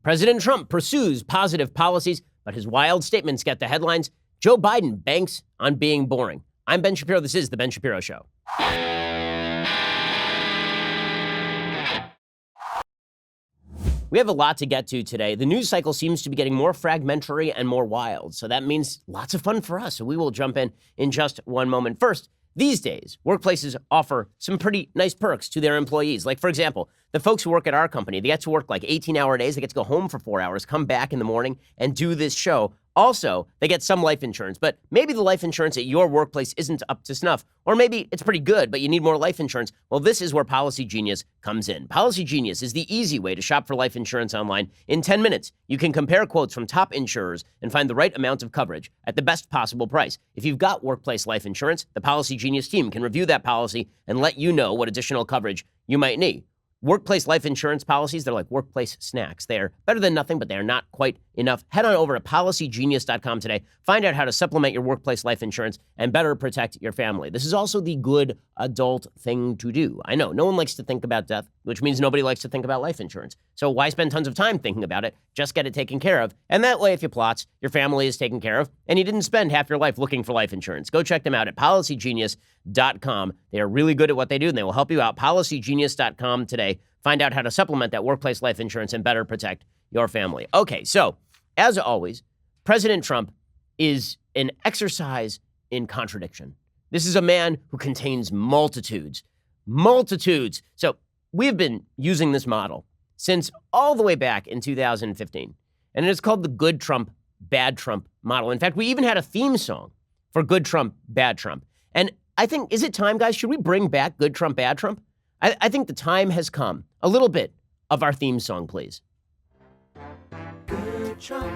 President Trump pursues positive policies, but his wild statements get the headlines. Joe Biden banks on being boring. I'm Ben Shapiro. This is The Ben Shapiro Show. We have a lot to get to today. The news cycle seems to be getting more fragmentary and more wild, so that means lots of fun for us. So we will jump in just one moment. First, these days, workplaces offer some pretty nice perks to their employees. Like, for example, the folks who work at our company, they get to work like 18-hour days. They get to go home for 4 hours, come back in the morning, and do this show. Also, they get some life insurance, but maybe the life insurance at your workplace isn't up to snuff, or maybe it's pretty good, but you need more life insurance. Well, this is where Policy Genius comes in. Policy Genius is the easy way to shop for life insurance online. In 10 minutes, you can compare quotes from top insurers and find the right amount of coverage at the best possible price. If you've got workplace life insurance, the Policy Genius team can review that policy and let you know what additional coverage you might need. Workplace life insurance policies, they're like workplace snacks. They're better than nothing, but they're not quite enough. Head on over to policygenius.com today. Find out how to supplement your workplace life insurance and better protect your family. This is also the good adult thing to do. I know, no one likes to think about death, which means nobody likes to think about life insurance. So why spend tons of time thinking about it? Just get it taken care of. And that way, if you plots, your family is taken care of, and you didn't spend half your life looking for life insurance. Go check them out at policygenius.com. They are really good at what they do, and they will help you out. Policygenius.com today. Find out how to supplement that workplace life insurance and better protect your family. Okay, so as always, President Trump is an exercise in contradiction. This is a man who contains multitudes. So we've been using this model since all the way back in 2015, and it's called the Good Trump, Bad Trump model. In fact, we even had a theme song for Good Trump, Bad Trump. And I think, is it time, guys? Should we bring back Good Trump, Bad Trump? I think the time has come. A little bit of our theme song, please. Good Trump,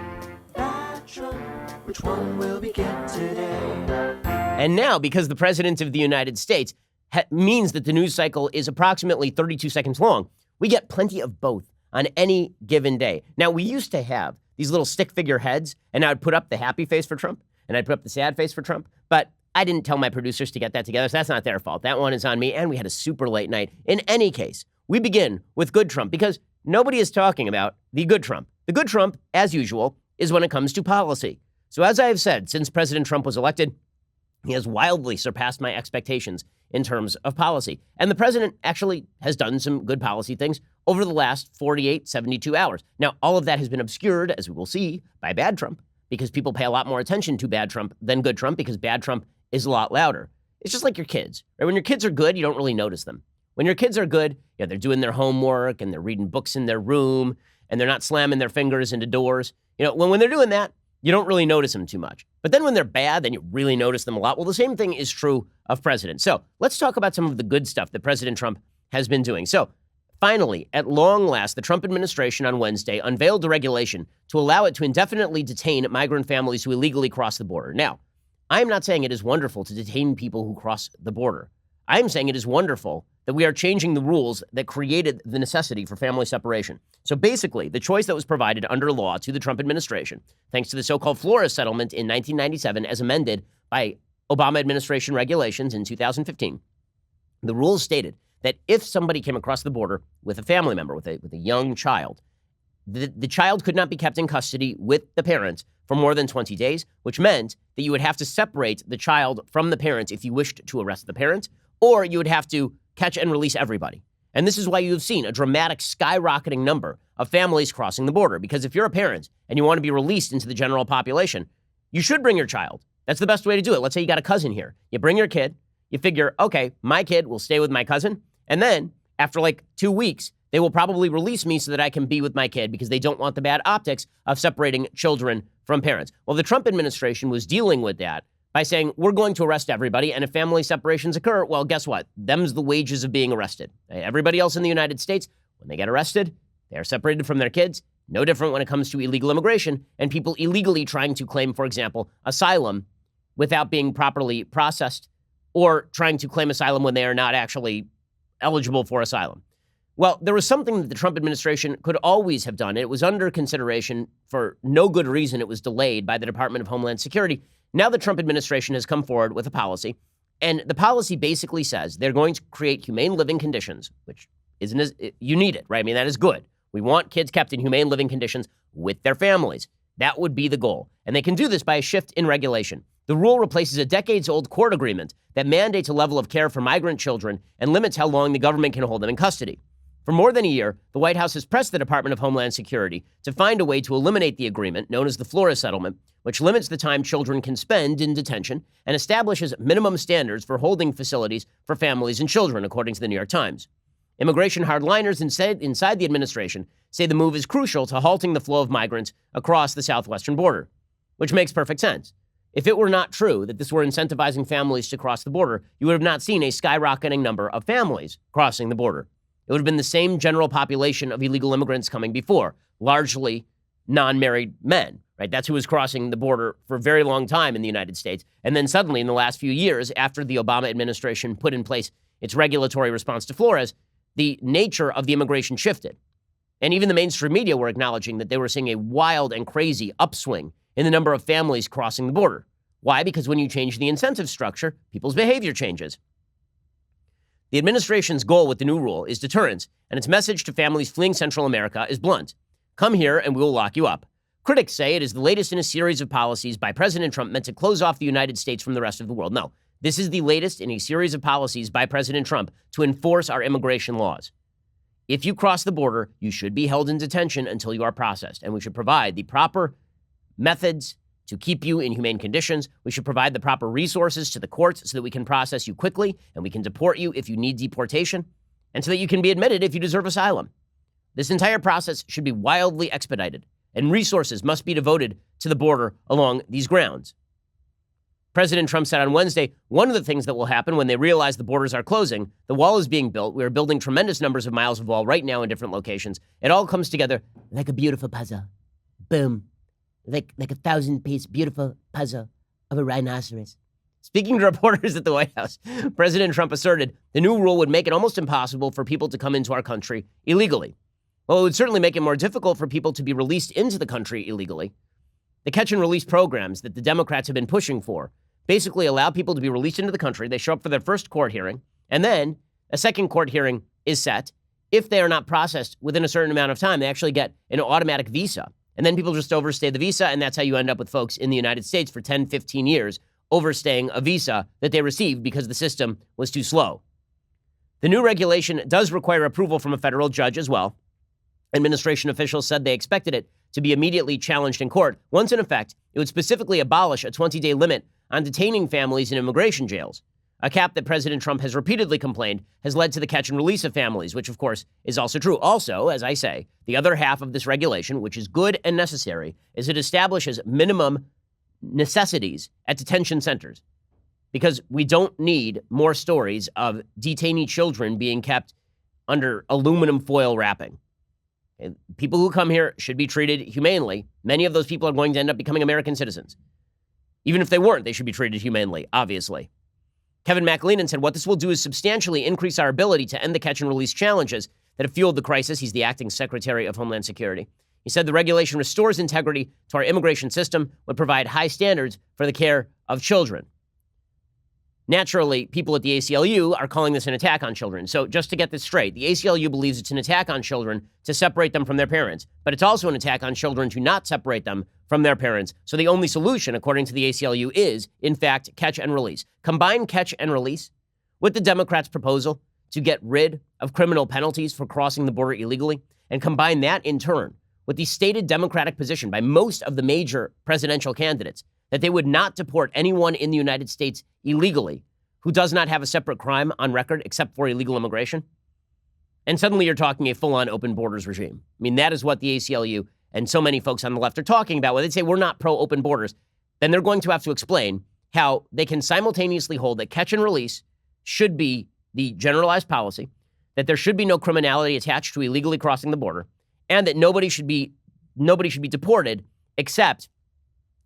bad Trump, which one will we get today? And now, because the President of the United States means that the news cycle is approximately 32 seconds long, we get plenty of both on any given day. Now, we used to have these little stick figure heads, and I would put up the happy face for Trump, and I'd put up the sad face for Trump, but I didn't tell my producers to get that together, so that's not their fault. That one is on me, and we had a super late night. In any case, we begin with Good Trump because nobody is talking about the Good Trump. The Good Trump, as usual, is when it comes to policy. So as I have said, since President Trump was elected, he has wildly surpassed my expectations in terms of policy. And the president actually has done some good policy things over the last 48, 72 hours. Now, all of that has been obscured, as we will see, by Bad Trump, because people pay a lot more attention to Bad Trump than Good Trump, because Bad Trump is a lot louder. It's just like your kids, right? When your kids are good, you don't really notice them. When your kids are good, they're doing their homework and they're reading books in their room and they're not slamming their fingers into doors. When they're doing that, you don't really notice them too much. But then when they're bad, then you really notice them a lot. Well, the same thing is true of presidents. So let's talk about some of the good stuff that President Trump has been doing. So finally, at long last, the Trump administration on Wednesday unveiled a regulation to allow it to indefinitely detain migrant families who illegally cross the border. Now, I am not saying it is wonderful to detain people who cross the border. I am saying it is wonderful that we are changing the rules that created the necessity for family separation. So basically, the choice that was provided under law to the Trump administration, thanks to the so-called Flores settlement in 1997, as amended by Obama administration regulations in 2015, the rules stated that if somebody came across the border with a family member, with a young child, the child could not be kept in custody with the parents for more than 20 days, which meant that you would have to separate the child from the parent if you wished to arrest the parent, or you would have to catch and release everybody. And this is why you have seen a dramatic skyrocketing number of families crossing the border. Because if you're a parent and you want to be released into the general population, you should bring your child. That's the best way to do it. Let's say you got a cousin here. You bring your kid. You figure, okay, my kid will stay with my cousin. And then after like 2 weeks, they will probably release me so that I can be with my kid because they don't want the bad optics of separating children from parents. Well, the Trump administration was dealing with that by saying, we're going to arrest everybody, and if family separations occur, well, guess what? Them's the wages of being arrested. Everybody else in the United States, when they get arrested, they are separated from their kids. No different when it comes to illegal immigration and people illegally trying to claim, for example, asylum without being properly processed, or trying to claim asylum when they are not actually eligible for asylum. Well, there was something that the Trump administration could always have done. It was under consideration for no good reason. It was delayed by the Department of Homeland Security. Now the Trump administration has come forward with a policy, and the policy basically says they're going to create humane living conditions, which isn't as, you need it, right? I mean, that is good. We want kids kept in humane living conditions with their families. That would be the goal. And they can do this by a shift in regulation. The rule replaces a decades-old court agreement that mandates a level of care for migrant children and limits how long the government can hold them in custody. For more than a year, the White House has pressed the Department of Homeland Security to find a way to eliminate the agreement, known as the Flores Settlement, which limits the time children can spend in detention and establishes minimum standards for holding facilities for families and children, according to the New York Times. Immigration hardliners inside the administration say the move is crucial to halting the flow of migrants across the southwestern border, which makes perfect sense. If it were not true that this were incentivizing families to cross the border, you would have not seen a skyrocketing number of families crossing the border. It would have been the same general population of illegal immigrants coming before, largely non-married men, right? That's who was crossing the border for a very long time in the United States. And then suddenly in the last few years, after the Obama administration put in place its regulatory response to Flores, the nature of the immigration shifted. And even the mainstream media were acknowledging that they were seeing a wild and crazy upswing in the number of families crossing the border. Why? Because when you change the incentive structure, people's behavior changes. The administration's goal with the new rule is deterrence, and its message to families fleeing Central America is blunt. Come here and we will lock you up. Critics say it is the latest in a series of policies by President Trump meant to close off the United States from the rest of the world. No, this is the latest in a series of policies by President Trump to enforce our immigration laws. If you cross the border, you should be held in detention until you are processed, and we should provide the proper methods to keep you in humane conditions. We should provide the proper resources to the courts so that we can process you quickly and we can deport you if you need deportation, and so that you can be admitted if you deserve asylum. This entire process should be wildly expedited, and resources must be devoted to the border along these grounds. President Trump said on Wednesday, one of the things that will happen when they realize the borders are closing, the wall is being built. We are building tremendous numbers of miles of wall right now in different locations. It all comes together like a beautiful puzzle. Boom. Like a 1,000-piece beautiful puzzle of a rhinoceros. Speaking to reporters at the White House, President Trump asserted the new rule would make it almost impossible for people to come into our country illegally. Well, it would certainly make it more difficult for people to be released into the country illegally. The catch and release programs that the Democrats have been pushing for basically allow people to be released into the country. They show up for their first court hearing, and then a second court hearing is set. If they are not processed within a certain amount of time, they actually get an automatic visa. And then people just overstay the visa, and that's how you end up with folks in the United States for 10, 15 years overstaying a visa that they received because the system was too slow. The new regulation does require approval from a federal judge as well. Administration officials said they expected it to be immediately challenged in court. Once in effect, it would specifically abolish a 20-day limit on detaining families in immigration jails. A cap that President Trump has repeatedly complained has led to the catch and release of families, which of course is also true. Also, as I say, the other half of this regulation, which is good and necessary, is it establishes minimum necessities at detention centers. Because we don't need more stories of detainee children being kept under aluminum foil wrapping. And people who come here should be treated humanely. Many of those people are going to end up becoming American citizens. Even if they weren't, they should be treated humanely, obviously. Kevin McAleenan said what this will do is substantially increase our ability to end the catch and release challenges that have fueled the crisis. He's the acting Secretary of Homeland Security. He said the regulation restores integrity to our immigration system, would provide high standards for the care of children. Naturally, people at the ACLU are calling this an attack on children. So just to get this straight, the ACLU believes it's an attack on children to separate them from their parents, but it's also an attack on children to not separate them from their parents. So the only solution, according to the ACLU, is, in fact, catch and release. Combine catch and release with the Democrats' proposal to get rid of criminal penalties for crossing the border illegally, and combine that, in turn, with the stated Democratic position by most of the major presidential candidates that they would not deport anyone in the United States illegally who does not have a separate crime on record except for illegal immigration. And suddenly you're talking a full-on open borders regime. I mean, that is what the ACLU and so many folks on the left are talking about. When they say we're not pro-open borders, then they're going to have to explain how they can simultaneously hold that catch and release should be the generalized policy, that there should be no criminality attached to illegally crossing the border, and that nobody should be deported except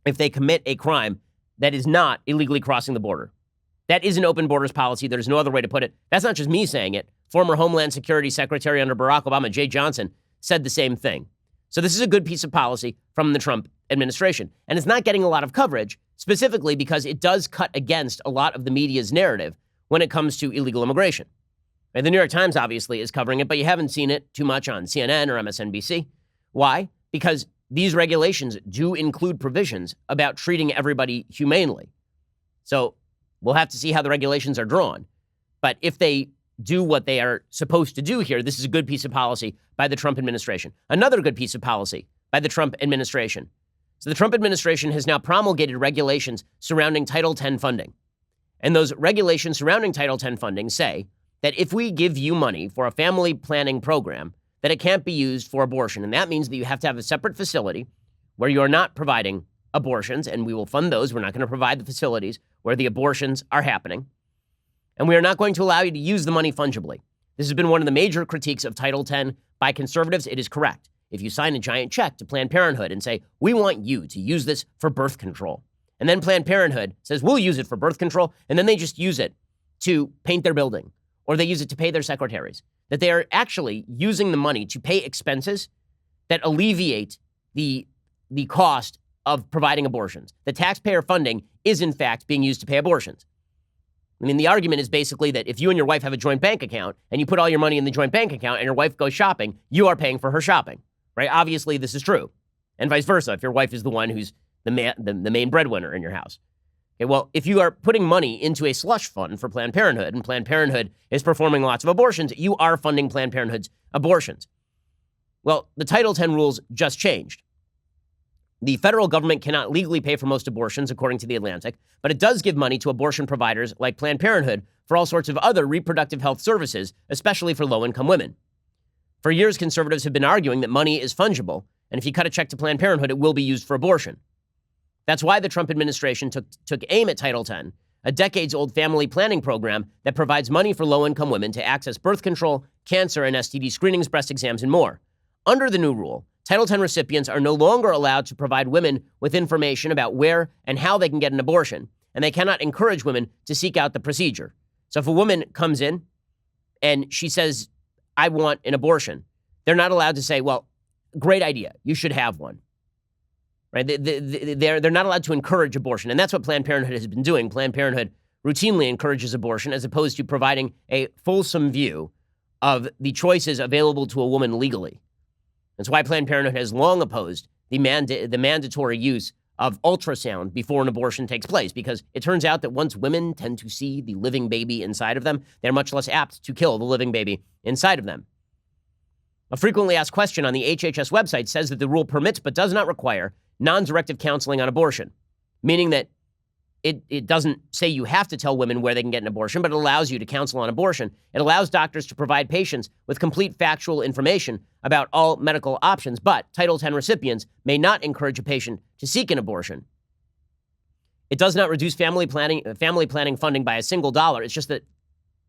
if they commit a crime that is not illegally crossing the border. That is an open borders policy. There's no other way to put it. That's not just me saying it. Former Homeland Security Secretary under Barack Obama, Jay Johnson, said the same thing. So this is a good piece of policy from the Trump administration. And it's not getting a lot of coverage, specifically because it does cut against a lot of the media's narrative when it comes to illegal immigration. And the New York Times obviously is covering it, but you haven't seen it too much on CNN or MSNBC. Why? Because these regulations do include provisions about treating everybody humanely. So we'll have to see how the regulations are drawn. But if they do what they are supposed to do here, this is a good piece of policy by the Trump administration. Another good piece of policy by the Trump administration. So the Trump administration has now promulgated regulations surrounding Title X funding. And those regulations surrounding Title X funding say that if we give you money for a family planning program, that it can't be used for abortion. And that means that you have to have a separate facility where you are not providing abortions, and we will fund those. We're not going to provide the facilities where the abortions are happening. And we are not going to allow you to use the money fungibly. This has been one of the major critiques of Title X by conservatives. It is correct. If you sign a giant check to Planned Parenthood and say, we want you to use this for birth control, and then Planned Parenthood says, we'll use it for birth control, and then they just use it to paint their building, or they use it to pay their secretaries, that they are actually using the money to pay expenses that alleviate the cost of providing abortions. The taxpayer funding is, in fact, being used to pay abortions. I mean, the argument is basically that if you and your wife have a joint bank account and you put all your money in the joint bank account and your wife goes shopping, you are paying for her shopping, right? Obviously, this is true. And vice versa, if your wife is the one who's the main breadwinner in your house. Okay, well, if you are putting money into a slush fund for Planned Parenthood and Planned Parenthood is performing lots of abortions, you are funding Planned Parenthood's abortions. Well, the Title X rules just changed. The federal government cannot legally pay for most abortions, according to The Atlantic, but it does give money to abortion providers like Planned Parenthood for all sorts of other reproductive health services, especially for low-income women. For years, conservatives have been arguing that money is fungible, and if you cut a check to Planned Parenthood, it will be used for abortion. That's why the Trump administration took aim at Title X, a decades-old family planning program that provides money for low-income women to access birth control, cancer and STD screenings, breast exams, and more. Under the new rule, Title X recipients are no longer allowed to provide women with information about where and how they can get an abortion, and they cannot encourage women to seek out the procedure. So if a woman comes in and she says, I want an abortion, they're not allowed to say, well, great idea, you should have one. Right? They're not allowed to encourage abortion, and that's what Planned Parenthood has been doing. Planned Parenthood routinely encourages abortion as opposed to providing a fulsome view of the choices available to a woman legally. That's why Planned Parenthood has long opposed the mandatory use of ultrasound before an abortion takes place, because it turns out that once women tend to see the living baby inside of them, they're much less apt to kill the living baby inside of them. A frequently asked question on the HHS website says that the rule permits but does not require non-directive counseling on abortion, meaning that it doesn't say you have to tell women where they can get an abortion, but it allows you to counsel on abortion. It allows doctors to provide patients with complete factual information about all medical options, but Title X recipients may not encourage a patient to seek an abortion. It does not reduce family planning funding by a single dollar. It's just that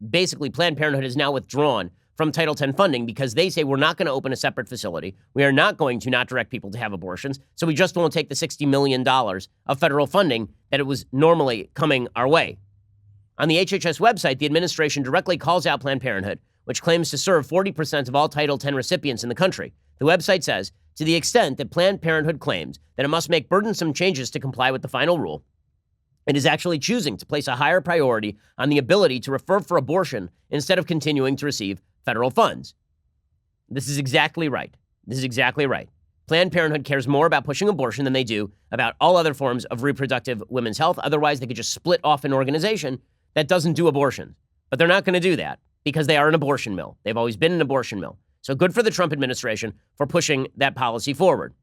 basically Planned Parenthood is now withdrawn from Title X funding because they say we're not going to open a separate facility. We are not going to not direct people to have abortions. So we just won't take the $60 million of federal funding that it was normally coming our way. On the HHS website, the administration directly calls out Planned Parenthood, which claims to serve 40% of all Title X recipients in the country. The website says, to the extent that Planned Parenthood claims that it must make burdensome changes to comply with the final rule, it is actually choosing to place a higher priority on the ability to refer for abortion instead of continuing to receive federal funds. This is exactly right. This is exactly right. Planned Parenthood cares more about pushing abortion than they do about all other forms of reproductive women's health. Otherwise, they could just split off an organization that doesn't do abortion. But they're not going to do that because they are an abortion mill. They've always been an abortion mill. So good for the Trump administration for pushing that policy forward.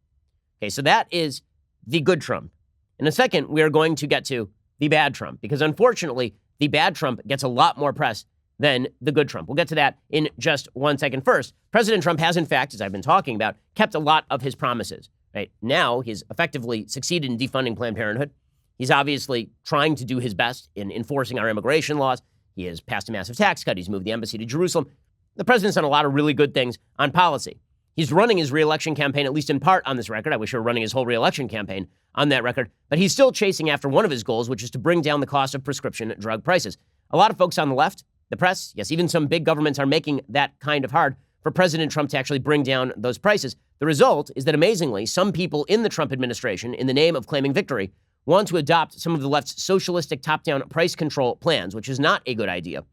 Okay, so that is the good Trump. In a second, we are going to get to the bad Trump, because unfortunately, the bad Trump gets a lot more press than the good Trump. We'll get to that in just 1 second. First, President Trump has, in fact, as I've been talking about, kept a lot of his promises. Right now, he's effectively succeeded in defunding Planned Parenthood. He's obviously trying to do his best in enforcing our immigration laws. He has passed a massive tax cut. He's moved the embassy to Jerusalem. The president's done a lot of really good things on policy. He's running his reelection campaign, at least in part, on this record. I wish he were running his whole reelection campaign on that record. But he's still chasing after one of his goals, which is to bring down the cost of prescription drug prices. A lot of folks on the left, the press, yes, even some big governments are making that kind of hard for President Trump to actually bring down those prices. The result is that, amazingly, some people in the Trump administration, in the name of claiming victory, want to adopt some of the left's socialistic top-down price control plans, which is not a good idea.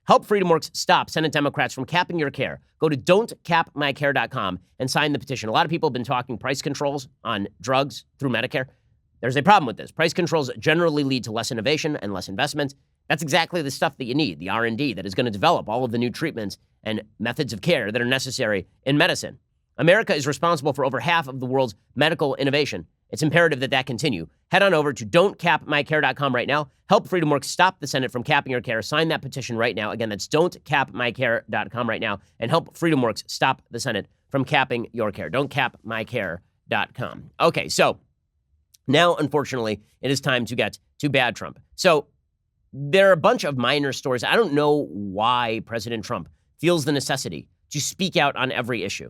Help FreedomWorks stop Senate Democrats from capping your care. Go to don'tcapmycare.com and sign the petition. A lot of people have been talking price controls on drugs through Medicare. There's a problem with this. Price controls generally lead to less innovation and less investment. That's exactly the stuff that you need, the R&D that is going to develop all of the new treatments and methods of care that are necessary in medicine. America is responsible for over half of the world's medical innovation. It's imperative that that continue. Head on over to don'tcapmycare.com right now. Help FreedomWorks stop the Senate from capping your care. Sign that petition right now. Again, that's don'tcapmycare.com right now. And help FreedomWorks stop the Senate from capping your care. Don'tcapmycare.com. Okay, so now, unfortunately, it is time to get to bad Trump. So there are a bunch of minor stories. I don't know why President Trump feels the necessity to speak out on every issue.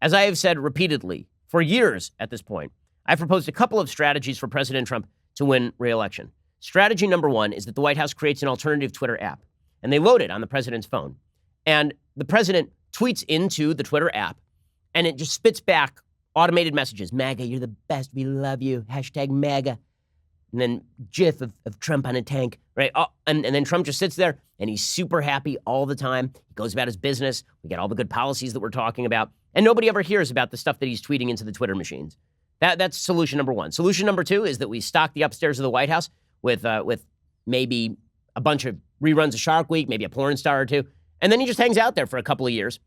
As I have said repeatedly for years at this point, I've proposed a couple of strategies for President Trump to win re-election. Strategy number one is that the White House creates an alternative Twitter app, and they load it on the president's phone. And the president tweets into the Twitter app, and it just spits back automated messages. MAGA, you're the best. We love you. Hashtag MAGA. And then GIF of Trump on a tank, right? Oh, and then Trump just sits there, and he's super happy all the time. He goes about his business. We get all the good policies that we're talking about. And nobody ever hears about the stuff that he's tweeting into the Twitter machines. That's solution number one. Solution number two is that we stock the upstairs of the White House with maybe a bunch of reruns of Shark Week, maybe a porn star or two. And then he just hangs out there for a couple of years.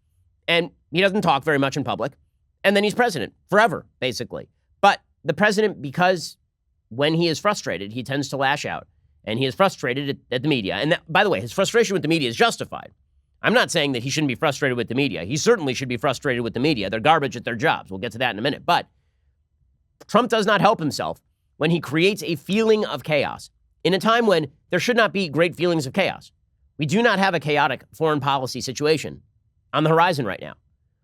And he doesn't talk very much in public. And then he's president forever, basically. But the president, because when he is frustrated, he tends to lash out. And he is frustrated at the media. And that, by the way, his frustration with the media is justified. I'm not saying that he shouldn't be frustrated with the media. He certainly should be frustrated with the media. They're garbage at their jobs. We'll get to that in a minute. But Trump does not help himself when he creates a feeling of chaos in a time when there should not be great feelings of chaos. We do not have a chaotic foreign policy situation on the horizon right now.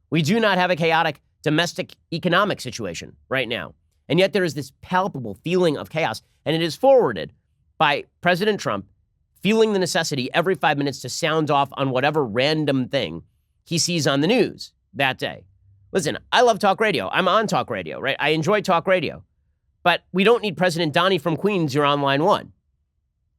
We do not have a chaotic domestic economic situation right now. And yet there is this palpable feeling of chaos, and it is forwarded by President Trump feeling the necessity every 5 minutes to sound off on whatever random thing he sees on the news that day. Listen, I love talk radio. I'm on talk radio, right? I enjoy talk radio. But we don't need President Donnie from Queens, you're on line one.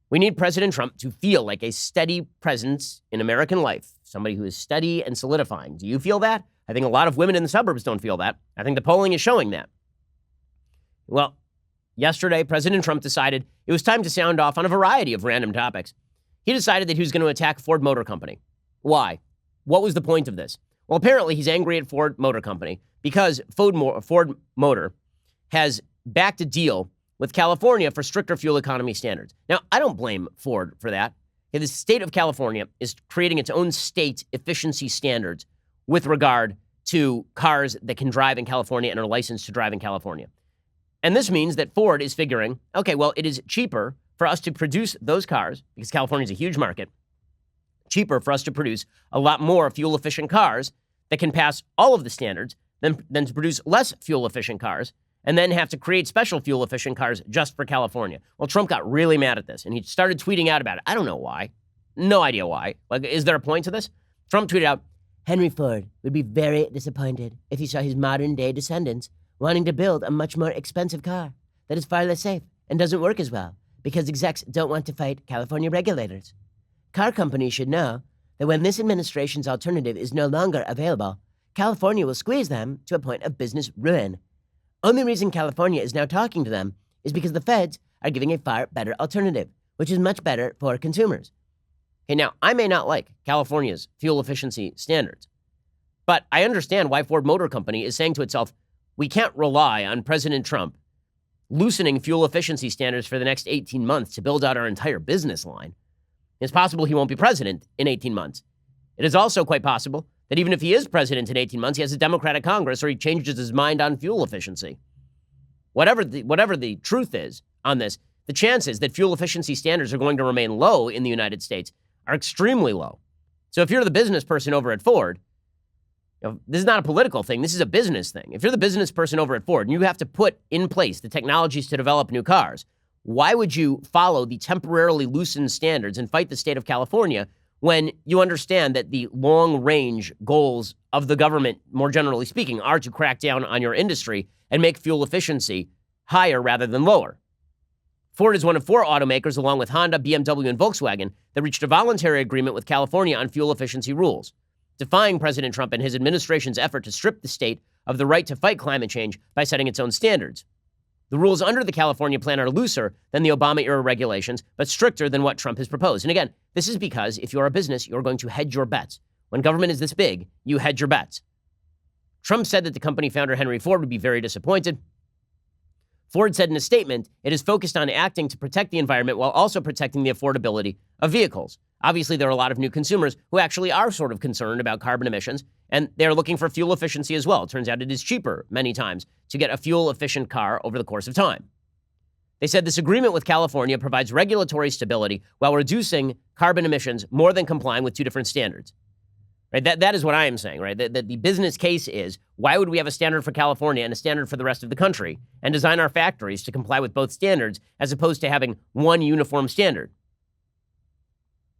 We need President Trump to feel like a steady presence in American life, somebody who is steady and solidifying. Do you feel that? I think a lot of women in the suburbs don't feel that. I think the polling is showing that. Well, yesterday, President Trump decided it was time to sound off on a variety of random topics. He decided that he was going to attack Ford Motor Company. Why? What was the point of this? Well, apparently he's angry at Ford Motor Company because Ford Motor has backed a deal with California for stricter fuel economy standards. Now, I don't blame Ford for that. The state of California is creating its own state efficiency standards with regard to cars that can drive in California and are licensed to drive in California. And this means that Ford is figuring, okay, well, it is cheaper for us to produce those cars, because California is a huge market, cheaper for us to produce a lot more fuel-efficient cars that can pass all of the standards than to produce less fuel-efficient cars and then have to create special fuel-efficient cars just for California. Well, Trump got really mad at this, and he started tweeting out about it. I don't know why. No idea why. Like, is there a point to this? Trump tweeted out, Henry Ford would be very disappointed if he saw his modern-day descendants wanting to build a much more expensive car that is far less safe and doesn't work as well because execs don't want to fight California regulators. Car companies should know that when this administration's alternative is no longer available, California will squeeze them to a point of business ruin. Only reason California is now talking to them is because the feds are giving a far better alternative, which is much better for consumers. Okay, now, I may not like California's fuel efficiency standards, but I understand why Ford Motor Company is saying to itself, we can't rely on President Trump loosening fuel efficiency standards for the next 18 months to build out our entire business line. It's possible he won't be president in 18 months. It is also quite possible that even if he is president in 18 months, he has a Democratic Congress or he changes his mind on fuel efficiency. Whatever the truth is on this, the chances that fuel efficiency standards are going to remain low in the United States are extremely low. So if you're the business person over at Ford, this is not a political thing. This is a business thing. If you're the business person over at Ford and you have to put in place the technologies to develop new cars, why would you follow the temporarily loosened standards and fight the state of California when you understand that the long-range goals of the government, more generally speaking, are to crack down on your industry and make fuel efficiency higher rather than lower? Ford is one of 4 automakers, along with Honda, BMW, and Volkswagen, that reached a voluntary agreement with California on fuel efficiency rules, defying President Trump and his administration's effort to strip the state of the right to fight climate change by setting its own standards. The rules under the California plan are looser than the Obama-era regulations, but stricter than what Trump has proposed. And again, this is because if you're a business, you're going to hedge your bets. When government is this big, you hedge your bets. Trump said that the company founder Henry Ford would be very disappointed. Ford said in a statement, it is focused on acting to protect the environment while also protecting the affordability of vehicles. Obviously, there are a lot of new consumers who actually are sort of concerned about carbon emissions, and they're looking for fuel efficiency as well. It turns out it is cheaper many times to get a fuel-efficient car over the course of time. They said this agreement with California provides regulatory stability while reducing carbon emissions more than complying with 2 different standards. Right? That is what I am saying, right? That the business case is, why would we have a standard for California and a standard for the rest of the country and design our factories to comply with both standards as opposed to having one uniform standard?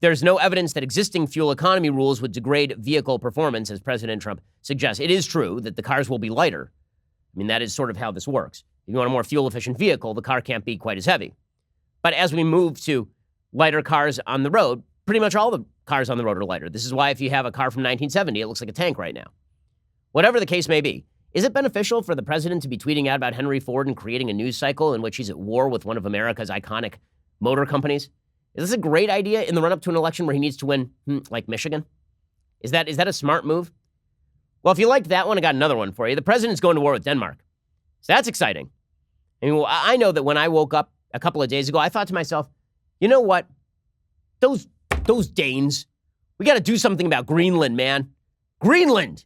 There's no evidence that existing fuel economy rules would degrade vehicle performance, as President Trump suggests. It is true that the cars will be lighter. I mean, that is sort of how this works. If you want a more fuel-efficient vehicle, the car can't be quite as heavy. But as we move to lighter cars on the road, pretty much all the cars on the road are lighter. This is why if you have a car from 1970, it looks like a tank right now. Whatever the case may be, is it beneficial for the president to be tweeting out about Henry Ford and creating a news cycle in which he's at war with one of America's iconic motor companies? Is this a great idea in the run-up to an election where he needs to win, like Michigan? Is that a smart move? Well, if you liked that one, I got another one for you. The president's going to war with Denmark. So that's exciting. I mean, well, I know that when I woke up a couple of days ago, I thought to myself, you know what? Those Danes, we got to do something about Greenland, man. Greenland!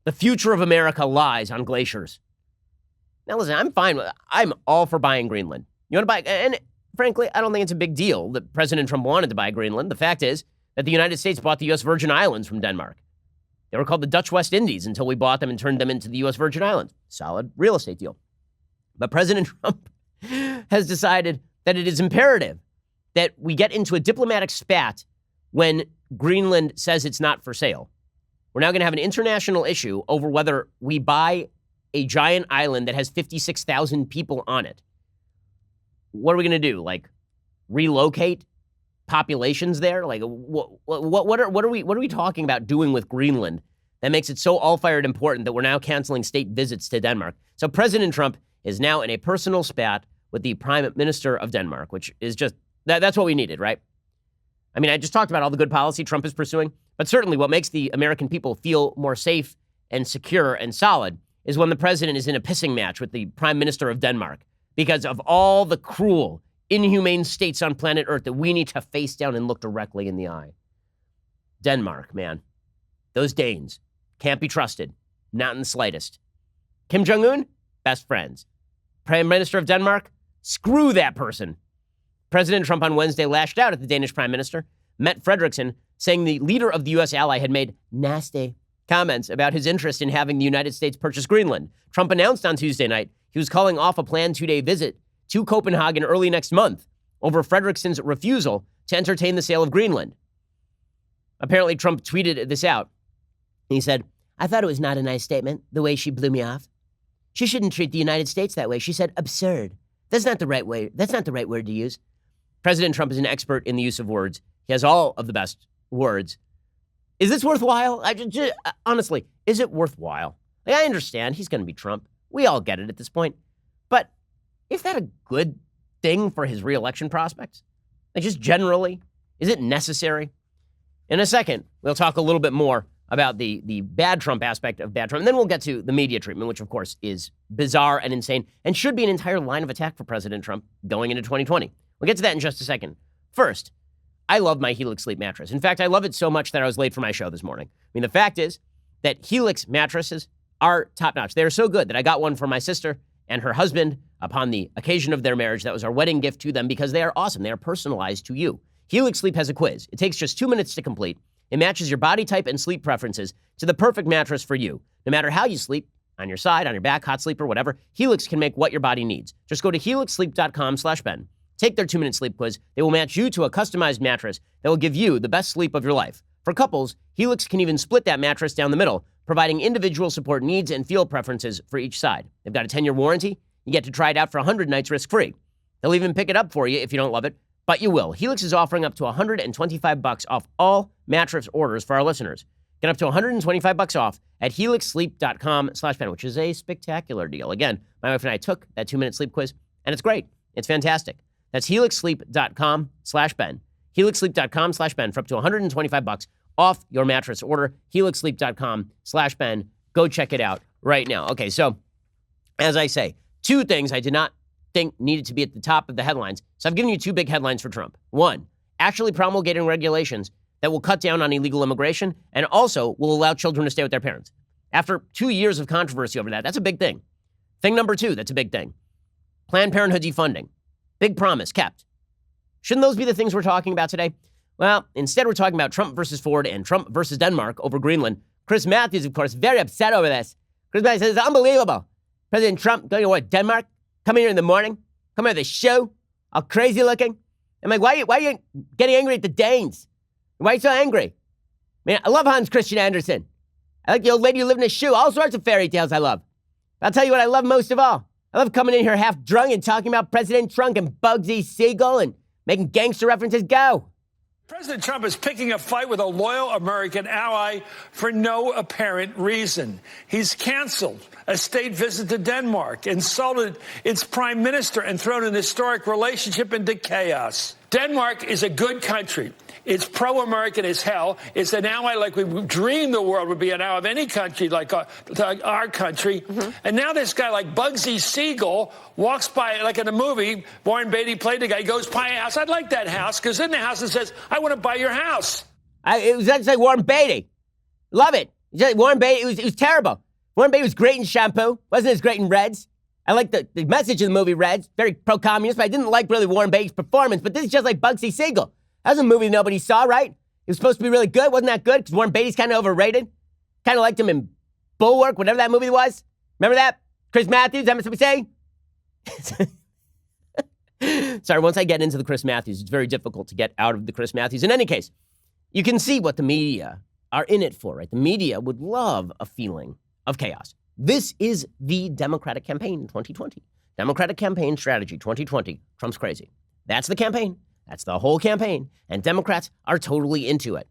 The future of America lies on glaciers. Now, listen, I'm fine. I'm all for buying Greenland. You want to buy, and frankly, I don't think it's a big deal that President Trump wanted to buy Greenland. The fact is that the United States bought the U.S. Virgin Islands from Denmark. They were called the Dutch West Indies until we bought them and turned them into the U.S. Virgin Islands. Solid real estate deal. But President Trump has decided that it is imperative that we get into a diplomatic spat when Greenland says it's not for sale. We're now going to have an international issue over whether we buy a giant island that has 56,000 people on it. What are we going to do? Like, relocate populations there? Like, what are we talking about doing with Greenland that makes it so all-fired important that we're now canceling state visits to Denmark? So President Trump is now in a personal spat with the Prime Minister of Denmark, which is just, that's what we needed, right? I mean, I just talked about all the good policy Trump is pursuing, but certainly what makes the American people feel more safe and secure and solid is when the president is in a pissing match with the Prime Minister of Denmark because of all the cruel, inhumane states on planet Earth that we need to face down and look directly in the eye. Denmark, man. Those Danes can't be trusted. Not in the slightest. Kim Jong-un? Best friends. Prime Minister of Denmark? Screw that person. President Trump on Wednesday lashed out at the Danish Prime Minister, Mette Frederiksen, saying the leader of the U.S. ally had made nasty comments about his interest in having the United States purchase Greenland. Trump announced on Tuesday night he was calling off a planned 2-day visit to Copenhagen early next month over Frederiksen's refusal to entertain the sale of Greenland. Apparently, Trump tweeted this out. He said, "I thought it was not a nice statement, the way she blew me off. She shouldn't treat the United States that way." She said, "Absurd. That's not the right way. That's not the right word to use." President Trump is an expert in the use of words. He has all of the best words. Is this worthwhile? Honestly, is it worthwhile? Like, I understand he's going to be Trump. We all get it at this point. But is that a good thing for his reelection prospects? Like, just generally, is it necessary? In a second, we'll talk a little bit more about the bad Trump aspect of bad Trump. And then we'll get to the media treatment, which, of course, is bizarre and insane and should be an entire line of attack for President Trump going into 2020. We'll get to that in just a second. First, I love my Helix sleep mattress. In fact, I love it so much that I was late for my show this morning. I mean, the fact is that Helix mattresses are top-notch. They are so good that I got one for my sister and her husband upon the occasion of their marriage. That was our wedding gift to them because they are awesome. They are personalized to you. Helix Sleep has a quiz. It takes just 2 minutes to complete. It matches your body type and sleep preferences to the perfect mattress for you. No matter how you sleep, on your side, on your back, hot sleep, or whatever, Helix can make what your body needs. Just go to helixsleep.com/Ben. Take their 2-minute sleep quiz. They will match you to a customized mattress that will give you the best sleep of your life. For couples, Helix can even split that mattress down the middle, providing individual support needs and feel preferences for each side. They've got a 10-year warranty. You get to try it out for 100 nights risk-free. They'll even pick it up for you if you don't love it, but you will. Helix is offering up to $125 off all mattress orders for our listeners. Get up to $125 off at helixsleep.com/Ben, which is a spectacular deal. Again, my wife and I took that 2-minute sleep quiz, and it's great. It's fantastic. That's helixsleep.com/Ben. helixsleep.com/Ben for up to $125 off your mattress order. helixsleep.com/Ben. Go check it out right now. Okay, so as I say, two things I did not think needed to be at the top of the headlines. So I've given you two big headlines for Trump. One, actually promulgating regulations that will cut down on illegal immigration and also will allow children to stay with their parents. After 2 years of controversy over that, that's a big thing. Thing number two, that's a big thing. Planned Parenthood defunding. Big promise kept. Shouldn't those be the things we're talking about today? Well, instead we're talking about Trump versus Ford and Trump versus Denmark over Greenland. Chris Matthews, of course, very upset over this. Chris Matthews says, it's unbelievable. President Trump going to what, Denmark? Coming here in the morning? Coming here to the show? All crazy looking? I'm like, why are you getting angry at the Danes? Why are you so angry? I mean, I love Hans Christian Andersen. I like the old lady who lived in a shoe. All sorts of fairy tales I love. But I'll tell you what I love most of all. I love coming in here half drunk and talking about President Trump and Bugsy Siegel and making gangster references. Go. President Trump is picking a fight with a loyal American ally for no apparent reason. He's canceled a state visit to Denmark, insulted its prime minister, and thrown an historic relationship into chaos. Denmark is a good country. It's pro-American as hell. It's an ally like we dreamed the world would be an ally of any country like our country. Mm-hmm. And now this guy like Bugsy Siegel walks by, like in a movie, Warren Beatty played the guy, he goes by a house. I'd like that house, because in the house it says, I want to buy your house. It was like Warren Beatty. Love it. Warren Beatty, it was terrible. Warren Beatty was great in Shampoo. Wasn't as great in Reds. I like the message of the movie Reds. Very pro-communist, but I didn't like really Warren Beatty's performance. But this is just like Bugsy Siegel. That was a movie nobody saw, right? It was supposed to be really good. Wasn't that good? Because Warren Beatty's kind of overrated. Kind of liked him in Bulwark, whatever that movie was. Remember that? Chris Matthews, that's what we say? Sorry, once I get into the Chris Matthews, it's very difficult to get out of the Chris Matthews. In any case, you can see what the media are in it for, right? The media would love a feeling of chaos. This is the Democratic campaign in 2020. Democratic campaign strategy 2020. Trump's crazy. That's the campaign. That's the whole campaign. And Democrats are totally into it.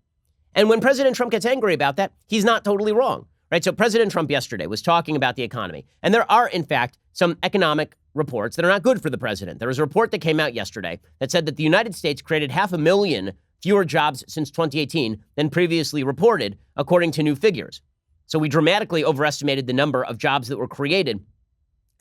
And when President Trump gets angry about that, he's not totally wrong, right? So President Trump yesterday was talking about the economy. And there are, in fact, some economic reports that are not good for the president. There was a report that came out yesterday that said that the United States created 500,000 fewer jobs since 2018 than previously reported, according to new figures. So we dramatically overestimated the number of jobs that were created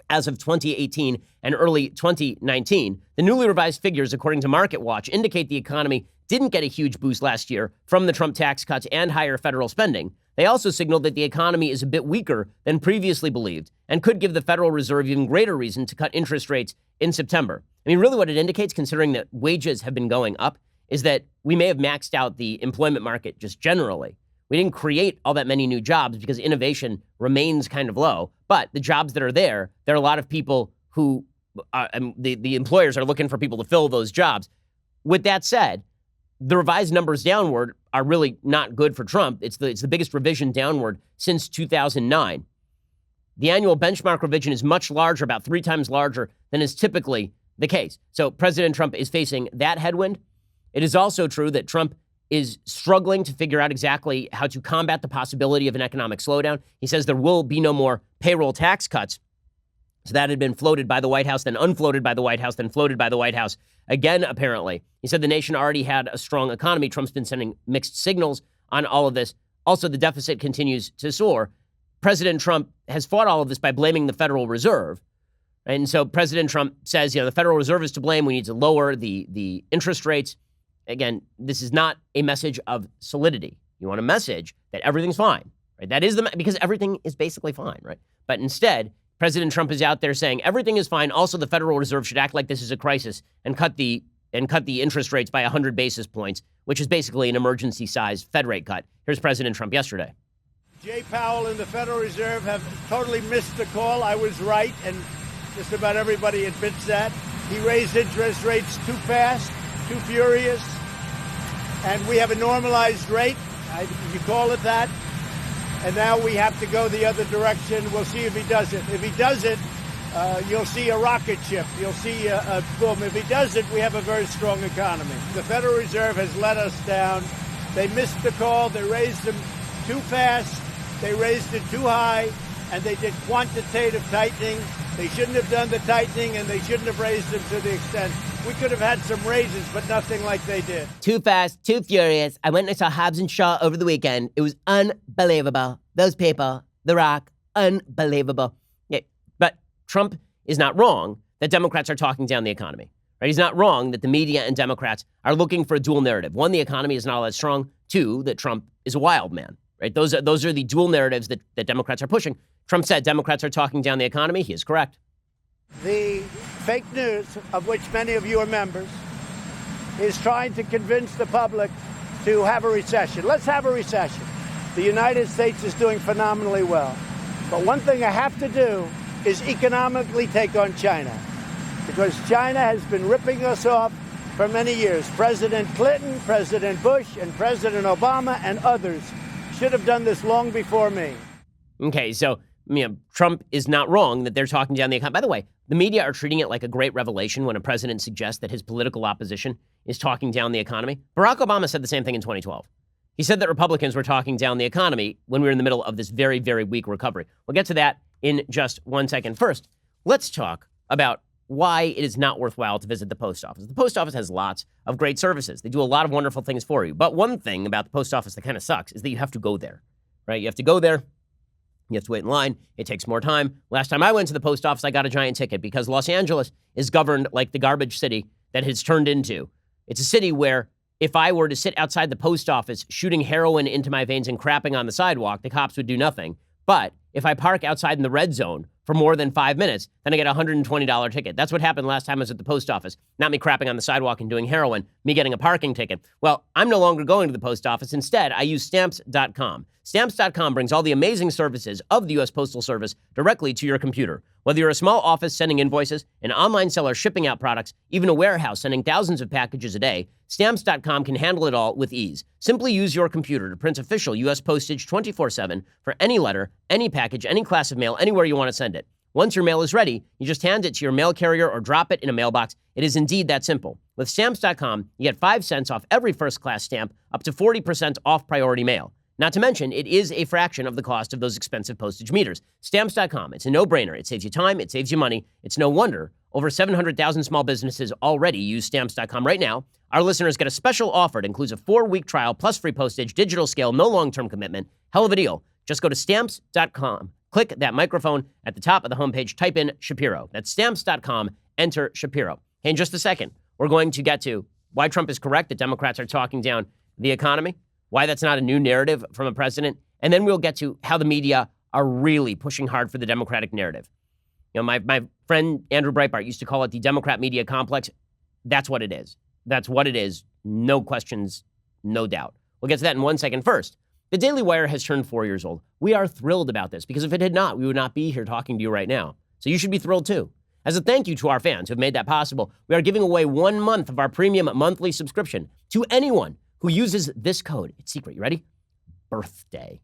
as of 2018 and early 2019. The newly revised figures, according to MarketWatch, indicate the economy didn't get a huge boost last year from the Trump tax cuts and higher federal spending. They also signaled that the economy is a bit weaker than previously believed and could give the Federal Reserve even greater reason to cut interest rates in September. I mean, really what it indicates, considering that wages have been going up, is that we may have maxed out the employment market just generally. We didn't create all that many new jobs because innovation remains kind of low. But the jobs that are there are a lot of people who, the employers are looking for people to fill those jobs. With that said, the revised numbers downward are really not good for Trump. It's the biggest revision downward since 2009. The annual benchmark revision is much larger, about 3 times larger than is typically the case. So President Trump is facing that headwind. It is also true that Trump is struggling to figure out exactly how to combat the possibility of an economic slowdown. He says there will be no more payroll tax cuts. So that had been floated by the White House, then unfloated by the White House, then floated by the White House again, apparently. He said the nation already had a strong economy. Trump's been sending mixed signals on all of this. Also, the deficit continues to soar. President Trump has fought all of this by blaming the Federal Reserve. And so President Trump says, the Federal Reserve is to blame. We need to lower the interest rates. Again, this is not a message of solidity. You want a message that everything's fine, right? That is because everything is basically fine, right? But instead, President Trump is out there saying everything is fine. Also, the Federal Reserve should act like this is a crisis and cut the interest rates by 100 basis points, which is basically an emergency-sized Fed rate cut. Here's President Trump yesterday. Jay Powell and the Federal Reserve have totally missed the call. I was right, and just about everybody admits that. He raised interest rates too fast, too furious, and we have a normalized rate, if you call it that, and now we have to go the other direction. We'll see if he does it. If he does it, You'll see a rocket ship. You'll see a boom. If he does it, we have a very strong economy. The Federal Reserve has let us down. They missed the call. They raised them too fast. They raised it too high, and they did quantitative tightening. They shouldn't have done the tightening, and they shouldn't have raised them to the extent. We could have had some raises, but nothing like they did. Too fast, too furious. I went and I saw Hobbs and Shaw over the weekend. It was unbelievable. Those people, The Rock, unbelievable. Yeah, but Trump is not wrong that Democrats are talking down the economy. Right? He's not wrong that the media and Democrats are looking for a dual narrative. One, the economy is not all that strong. Two, that Trump is a wild man. Right? Those are the dual narratives that Democrats are pushing. Trump said Democrats are talking down the economy. He is correct. The fake news, of which many of you are members, is trying to convince the public to have a recession. Let's have a recession. The United States is doing phenomenally well. But one thing I have to do is economically take on China, because China has been ripping us off for many years. President Clinton, President Bush, and President Obama and others should have done this long before me. Okay, so Trump is not wrong that they're talking down the economy. By the way, the media are treating it like a great revelation when a president suggests that his political opposition is talking down the economy. Barack Obama said the same thing in 2012. He said that Republicans were talking down the economy when we were in the middle of this very, very weak recovery. We'll get to that in just 1 second. First, let's talk about why it is not worthwhile to visit the post office. The post office has lots of great services. They do a lot of wonderful things for you. But one thing about the post office that kind of sucks is that you have to go there, right? You have to go there. You have to wait in line. It takes more time. Last time I went to the post office, I got a giant ticket because Los Angeles is governed like the garbage city that it's turned into. It's a city where if I were to sit outside the post office shooting heroin into my veins and crapping on the sidewalk, the cops would do nothing. But if I park outside in the red zone for more than 5 minutes, then I get a $120 ticket. That's what happened last time I was at the post office. Not me crapping on the sidewalk and doing heroin, me getting a parking ticket. Well, I'm no longer going to the post office. Instead, I use Stamps.com. Stamps.com brings all the amazing services of the U.S. Postal Service directly to your computer. Whether you're a small office sending invoices, an online seller shipping out products, even a warehouse sending thousands of packages a day, Stamps.com can handle it all with ease. Simply use your computer to print official U.S. postage 24/7 for any letter, any package, any class of mail, anywhere you want to send it. Once your mail is ready, you just hand it to your mail carrier or drop it in a mailbox. It is indeed that simple. With Stamps.com, you get 5 cents off every first-class stamp, up to 40% off priority mail. Not to mention, it is a fraction of the cost of those expensive postage meters. Stamps.com, it's a no-brainer. It saves you time, it saves you money. It's no wonder over 700,000 small businesses already use Stamps.com right now. Our listeners get a special offer that includes a 4-week trial plus free postage, digital scale, no long-term commitment. Hell of a deal. Just go to Stamps.com. Click that microphone at the top of the homepage. Type in Shapiro. That's Stamps.com. Enter Shapiro. Hey, in just a second, we're going to get to why Trump is correct that Democrats are talking down the economy, why that's not a new narrative from a president, and then we'll get to how the media are really pushing hard for the Democratic narrative. You know, my friend Andrew Breitbart used to call it the Democrat media complex. That's what it is. That's what it is. No questions, no doubt. We'll get to that in 1 second. First, the Daily Wire has turned 4 years old. We are thrilled about this because if it had not, we would not be here talking to you right now. So you should be thrilled too. As a thank you to our fans who have made that possible, we are giving away 1 month of our premium monthly subscription to anyone who uses this code. It's secret. You ready? Birthday.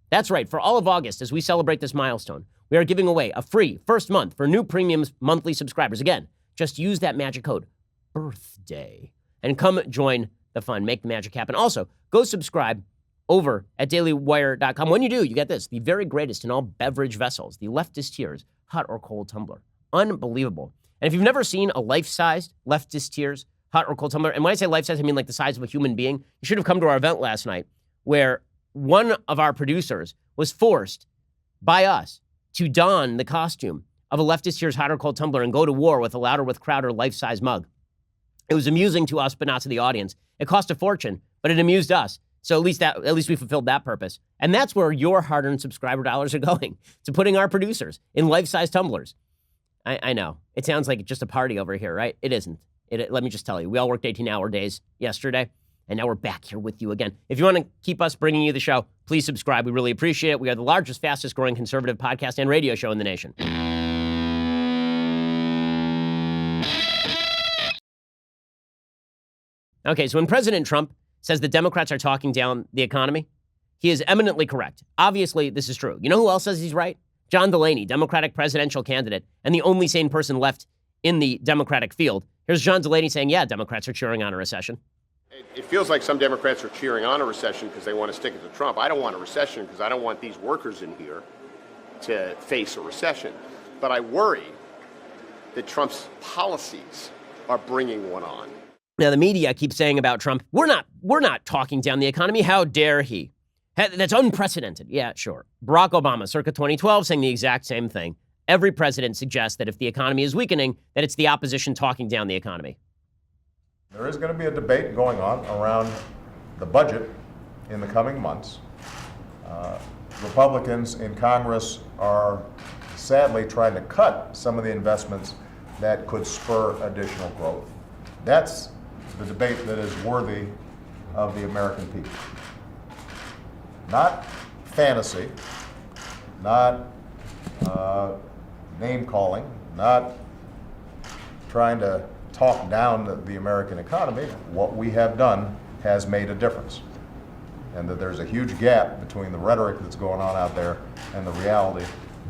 That's right. For all of August, as we celebrate this milestone, we are giving away a free first month for new premium monthly subscribers. Again, just use that magic code, birthday, and come join the fun. Make the magic happen. Also, go subscribe over at dailywire.com. When you do, you get this, the very greatest in all beverage vessels, the leftist tears, hot or cold tumbler. Unbelievable. And if you've never seen a life-sized leftist tears, hot or cold tumbler, and when I say life-size, I mean like the size of a human being, you should have come to our event last night where one of our producers was forced by us to don the costume of a leftist tears, hot or cold tumbler and go to war with a louder with Crowder life-size mug. It was amusing to us, but not to the audience. It cost a fortune, but it amused us. So at least we fulfilled that purpose. And that's where your hard-earned subscriber dollars are going, to putting our producers in life-size tumblers. I know. It sounds like just a party over here, right? It isn't. Let me just tell you, we all worked 18-hour days yesterday, and now we're back here with you again. If you want to keep us bringing you the show, please subscribe. We really appreciate it. We are the largest, fastest-growing conservative podcast and radio show in the nation. Okay, so when President Trump says that Democrats are talking down the economy, he is eminently correct. Obviously, this is true. You know who else says he's right? John Delaney, Democratic presidential candidate, and the only sane person left in the Democratic field. Here's John Delaney saying, yeah, Democrats are cheering on a recession. It feels like some Democrats are cheering on a recession because they want to stick it to Trump. I don't want a recession because I don't want these workers in here to face a recession. But I worry that Trump's policies are bringing one on. Now, the media keeps saying about Trump, we're not talking down the economy. How dare he? That's unprecedented. Yeah, sure. Barack Obama, circa 2012, saying the exact same thing. Every president suggests that if the economy is weakening, that it's the opposition talking down the economy. There is going to be a debate going on around the budget in the coming months. Republicans in Congress are sadly trying to cut some of the investments that could spur additional growth. That's the debate that is worthy of the American people. Not fantasy, not name-calling, not trying to talk down the American economy. What we have done has made a difference. And that there's a huge gap between the rhetoric that's going on out there and the reality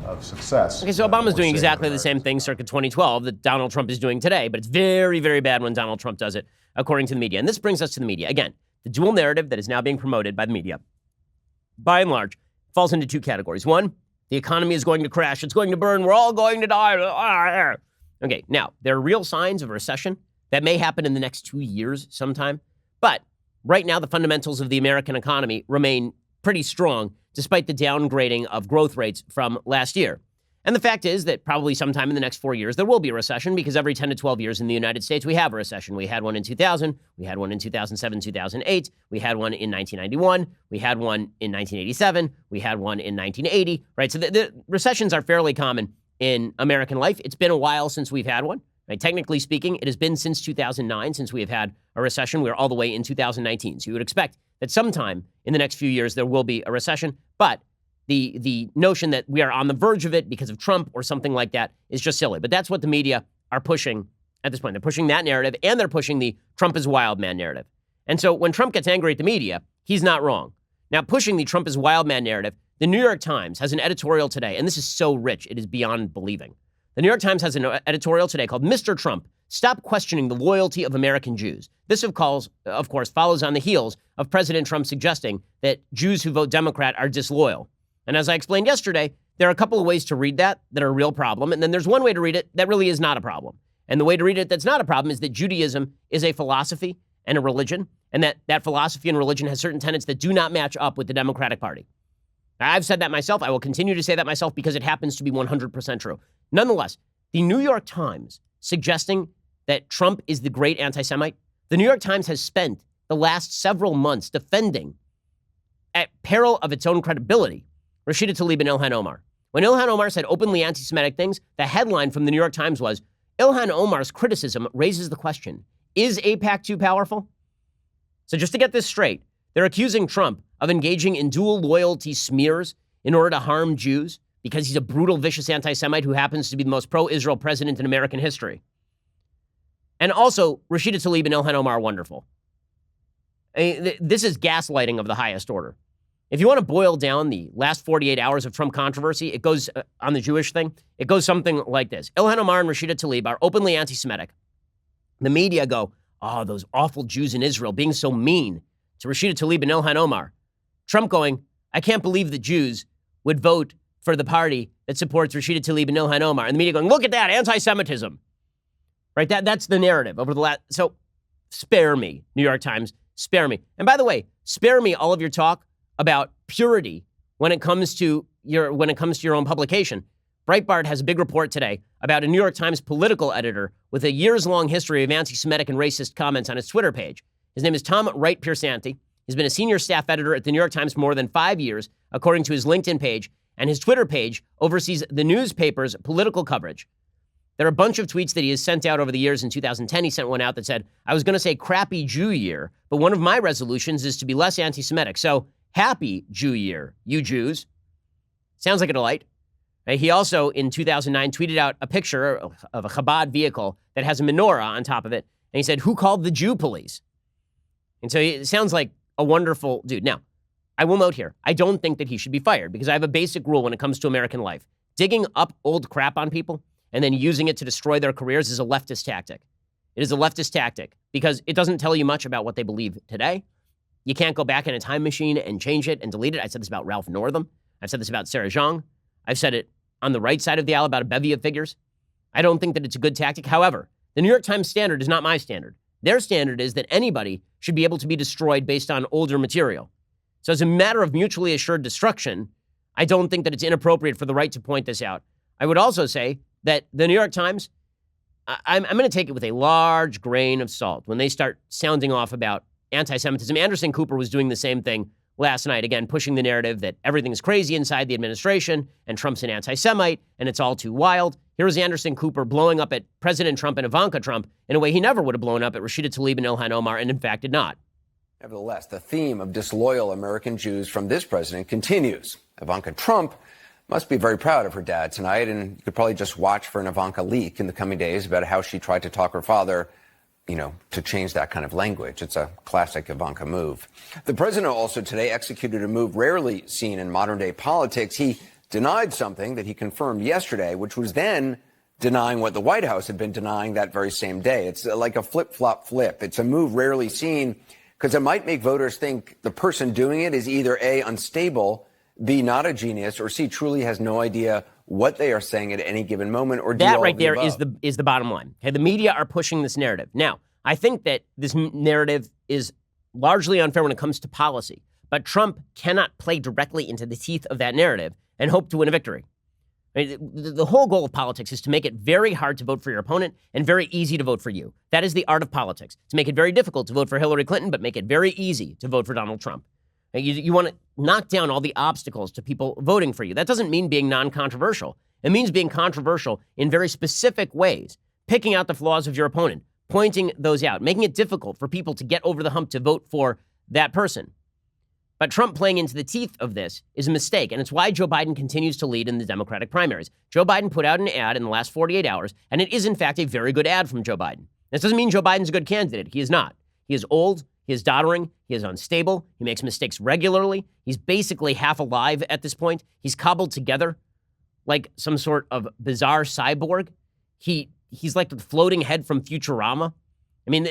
of success. Okay, so Obama's doing exactly the same thing circa 2012 that Donald Trump is doing today, but it's very, very bad when Donald Trump does it, according to the media. And this brings us to the media. Again, the dual narrative that is now being promoted by the media, by and large, falls into two categories. One, the economy is going to crash. It's going to burn. We're all going to die. Okay, now, there are real signs of a recession that may happen in the next 2 years sometime. But right now, the fundamentals of the American economy remain pretty strong, despite the downgrading of growth rates from last year. And the fact is that probably sometime in the next 4 years, there will be a recession because every 10 to 12 years in the United States, we have a recession. We had one in 2000. We had one in 2007, 2008. We had one in 1991. We had one in 1987. We had one in 1980, right? So the recessions are fairly common in American life. It's been a while since we've had one. Right? Technically speaking, it has been since 2009 since we have had a recession. We're all the way in 2019. So you would expect that sometime in the next few years there will be a recession. But the notion that we are on the verge of it because of Trump or something like that is just silly. But that's what the media are pushing at this point. They're pushing that narrative, and they're pushing the Trump is wild man narrative. And so when Trump gets angry at the media, he's not wrong. Now, pushing the Trump is wild man narrative, the New York Times has an editorial today, and this is so rich, it is beyond believing. The New York Times has an editorial today called Mr. Trump, Stop Questioning the Loyalty of American Jews. This, of course, follows on the heels of President Trump suggesting that Jews who vote Democrat are disloyal. And as I explained yesterday, there are a couple of ways to read that are a real problem, and then there's one way to read it that really is not a problem. And the way to read it that's not a problem is that Judaism is a philosophy and a religion, and that philosophy and religion has certain tenets that do not match up with the Democratic Party. I've said that myself. I will continue to say that myself because it happens to be 100% true. Nonetheless, the New York Times suggesting that Trump is the great anti-Semite, the New York Times has spent the last several months defending, at peril of its own credibility, Rashida Tlaib and Ilhan Omar. When Ilhan Omar said openly anti-Semitic things, the headline from the New York Times was, Ilhan Omar's criticism raises the question, is AIPAC too powerful? So just to get this straight, they're accusing Trump of engaging in dual loyalty smears in order to harm Jews because he's a brutal, vicious anti-Semite who happens to be the most pro-Israel president in American history. And also, Rashida Tlaib and Ilhan Omar are wonderful. This is gaslighting of the highest order. If you want to boil down the last 48 hours of Trump controversy, it goes on the Jewish thing. It goes something like this. Ilhan Omar and Rashida Tlaib are openly anti-Semitic. The media go, oh, those awful Jews in Israel being so mean to Rashida Tlaib and Ilhan Omar. Trump going, I can't believe that Jews would vote for the party that supports Rashida Tlaib and Ilhan Omar. And the media going, look at that, anti-Semitism. Right? That's the narrative over the last. So spare me, New York Times, spare me. And by the way, spare me all of your talk about purity when it comes to your own publication. Breitbart has a big report today about a New York Times political editor with a years-long history of anti-Semitic and racist comments on his Twitter page. His name is Tom Wright-Piersanti. He's been a senior staff editor at the New York Times for more than 5 years, according to his LinkedIn page, and his Twitter page oversees the newspaper's political coverage. There are a bunch of tweets that he has sent out over the years. In 2010, he sent one out that said, I was going to say crappy Jew year, but one of my resolutions is to be less anti-Semitic. So happy Jew year, you Jews. Sounds like a delight. He also, in 2009, tweeted out a picture of a Chabad vehicle that has a menorah on top of it. And he said, who called the Jew police? And so it sounds like a wonderful dude. Now, I will note here, I don't think that he should be fired because I have a basic rule when it comes to American life. Digging up old crap on people and then using it to destroy their careers is a leftist tactic. It is a leftist tactic because it doesn't tell you much about what they believe today. You can't go back in a time machine and change it and delete it. I said this about Ralph Northam. I've said this about Sarah Jeong. I've said it on the right side of the aisle about a bevy of figures. I don't think that it's a good tactic. However, the New York Times standard is not my standard. Their standard is that anybody should be able to be destroyed based on older material. So as a matter of mutually assured destruction, I don't think that it's inappropriate for the right to point this out. I would also say that the New York Times, I'm going to take it with a large grain of salt when they start sounding off about anti-Semitism. Anderson Cooper was doing the same thing last night, again, pushing the narrative that everything's crazy inside the administration and Trump's an anti-Semite and it's all too wild. Here was Anderson Cooper blowing up at President Trump and Ivanka Trump in a way he never would have blown up at Rashida Tlaib and Ilhan Omar, and in fact did not. Nevertheless, the theme of disloyal American Jews from this president continues. Ivanka Trump must be very proud of her dad tonight, and you could probably just watch for an Ivanka leak in the coming days about how she tried to talk her father, to change that kind of language. It's a classic Ivanka move. The president also today executed a move rarely seen in modern-day politics. He denied something that he confirmed yesterday, which was then denying what the White House had been denying that very same day. It's like a flip-flop-flip. It's a move rarely seen because it might make voters think the person doing it is either A, unstable, B, not a genius, or C, truly has no idea what they are saying at any given moment, or D, that all right of the there above. is the bottom line. Okay, the media are pushing this narrative. Now, I think that this narrative is largely unfair when it comes to policy, but Trump cannot play directly into the teeth of that narrative and hope to win a victory. I mean, the whole goal of politics is to make it very hard to vote for your opponent and very easy to vote for you. That is the art of politics. To make it very difficult to vote for Hillary Clinton, but make it very easy to vote for Donald Trump. You want to knock down all the obstacles to people voting for you. That doesn't mean being non-controversial. It means being controversial in very specific ways, picking out the flaws of your opponent, pointing those out, making it difficult for people to get over the hump to vote for that person. But Trump playing into the teeth of this is a mistake, and it's why Joe Biden continues to lead in the Democratic primaries. Joe Biden put out an ad in the last 48 hours, and it is, in fact, a very good ad from Joe Biden. This doesn't mean Joe Biden's a good candidate. He is not. He is old. He is doddering. He is unstable. He makes mistakes regularly. He's basically half alive at this point. He's cobbled together like some sort of bizarre cyborg. He's like the floating head from Futurama. I mean,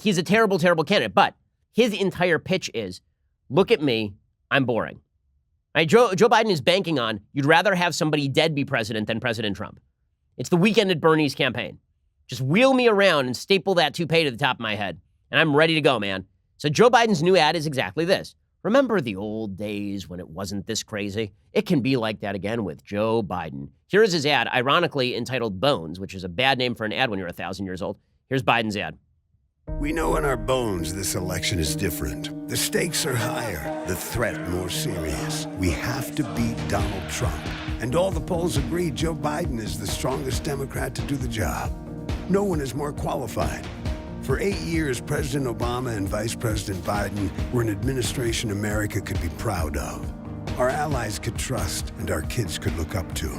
he's a terrible, terrible candidate. But his entire pitch is, look at me, I'm boring. Right, Joe Biden is banking on you'd rather have somebody dead be president than President Trump. It's the Weekend at Bernie's campaign. Just wheel me around and staple that toupee to the top of my head, and I'm ready to go, man. So Joe Biden's new ad is exactly this. Remember the old days when it wasn't this crazy? It can be like that again with Joe Biden. Here is his ad, ironically entitled Bones, which is a bad name for an ad when you're 1,000 years old. Here's Biden's ad. We know in our bones this election is different. The stakes are higher, the threat more serious. We have to beat Donald Trump. And all the polls agree Joe Biden is the strongest Democrat to do the job. No one is more qualified. For 8 years, President Obama and Vice President Biden were an administration America could be proud of. Our allies could trust and our kids could look up to.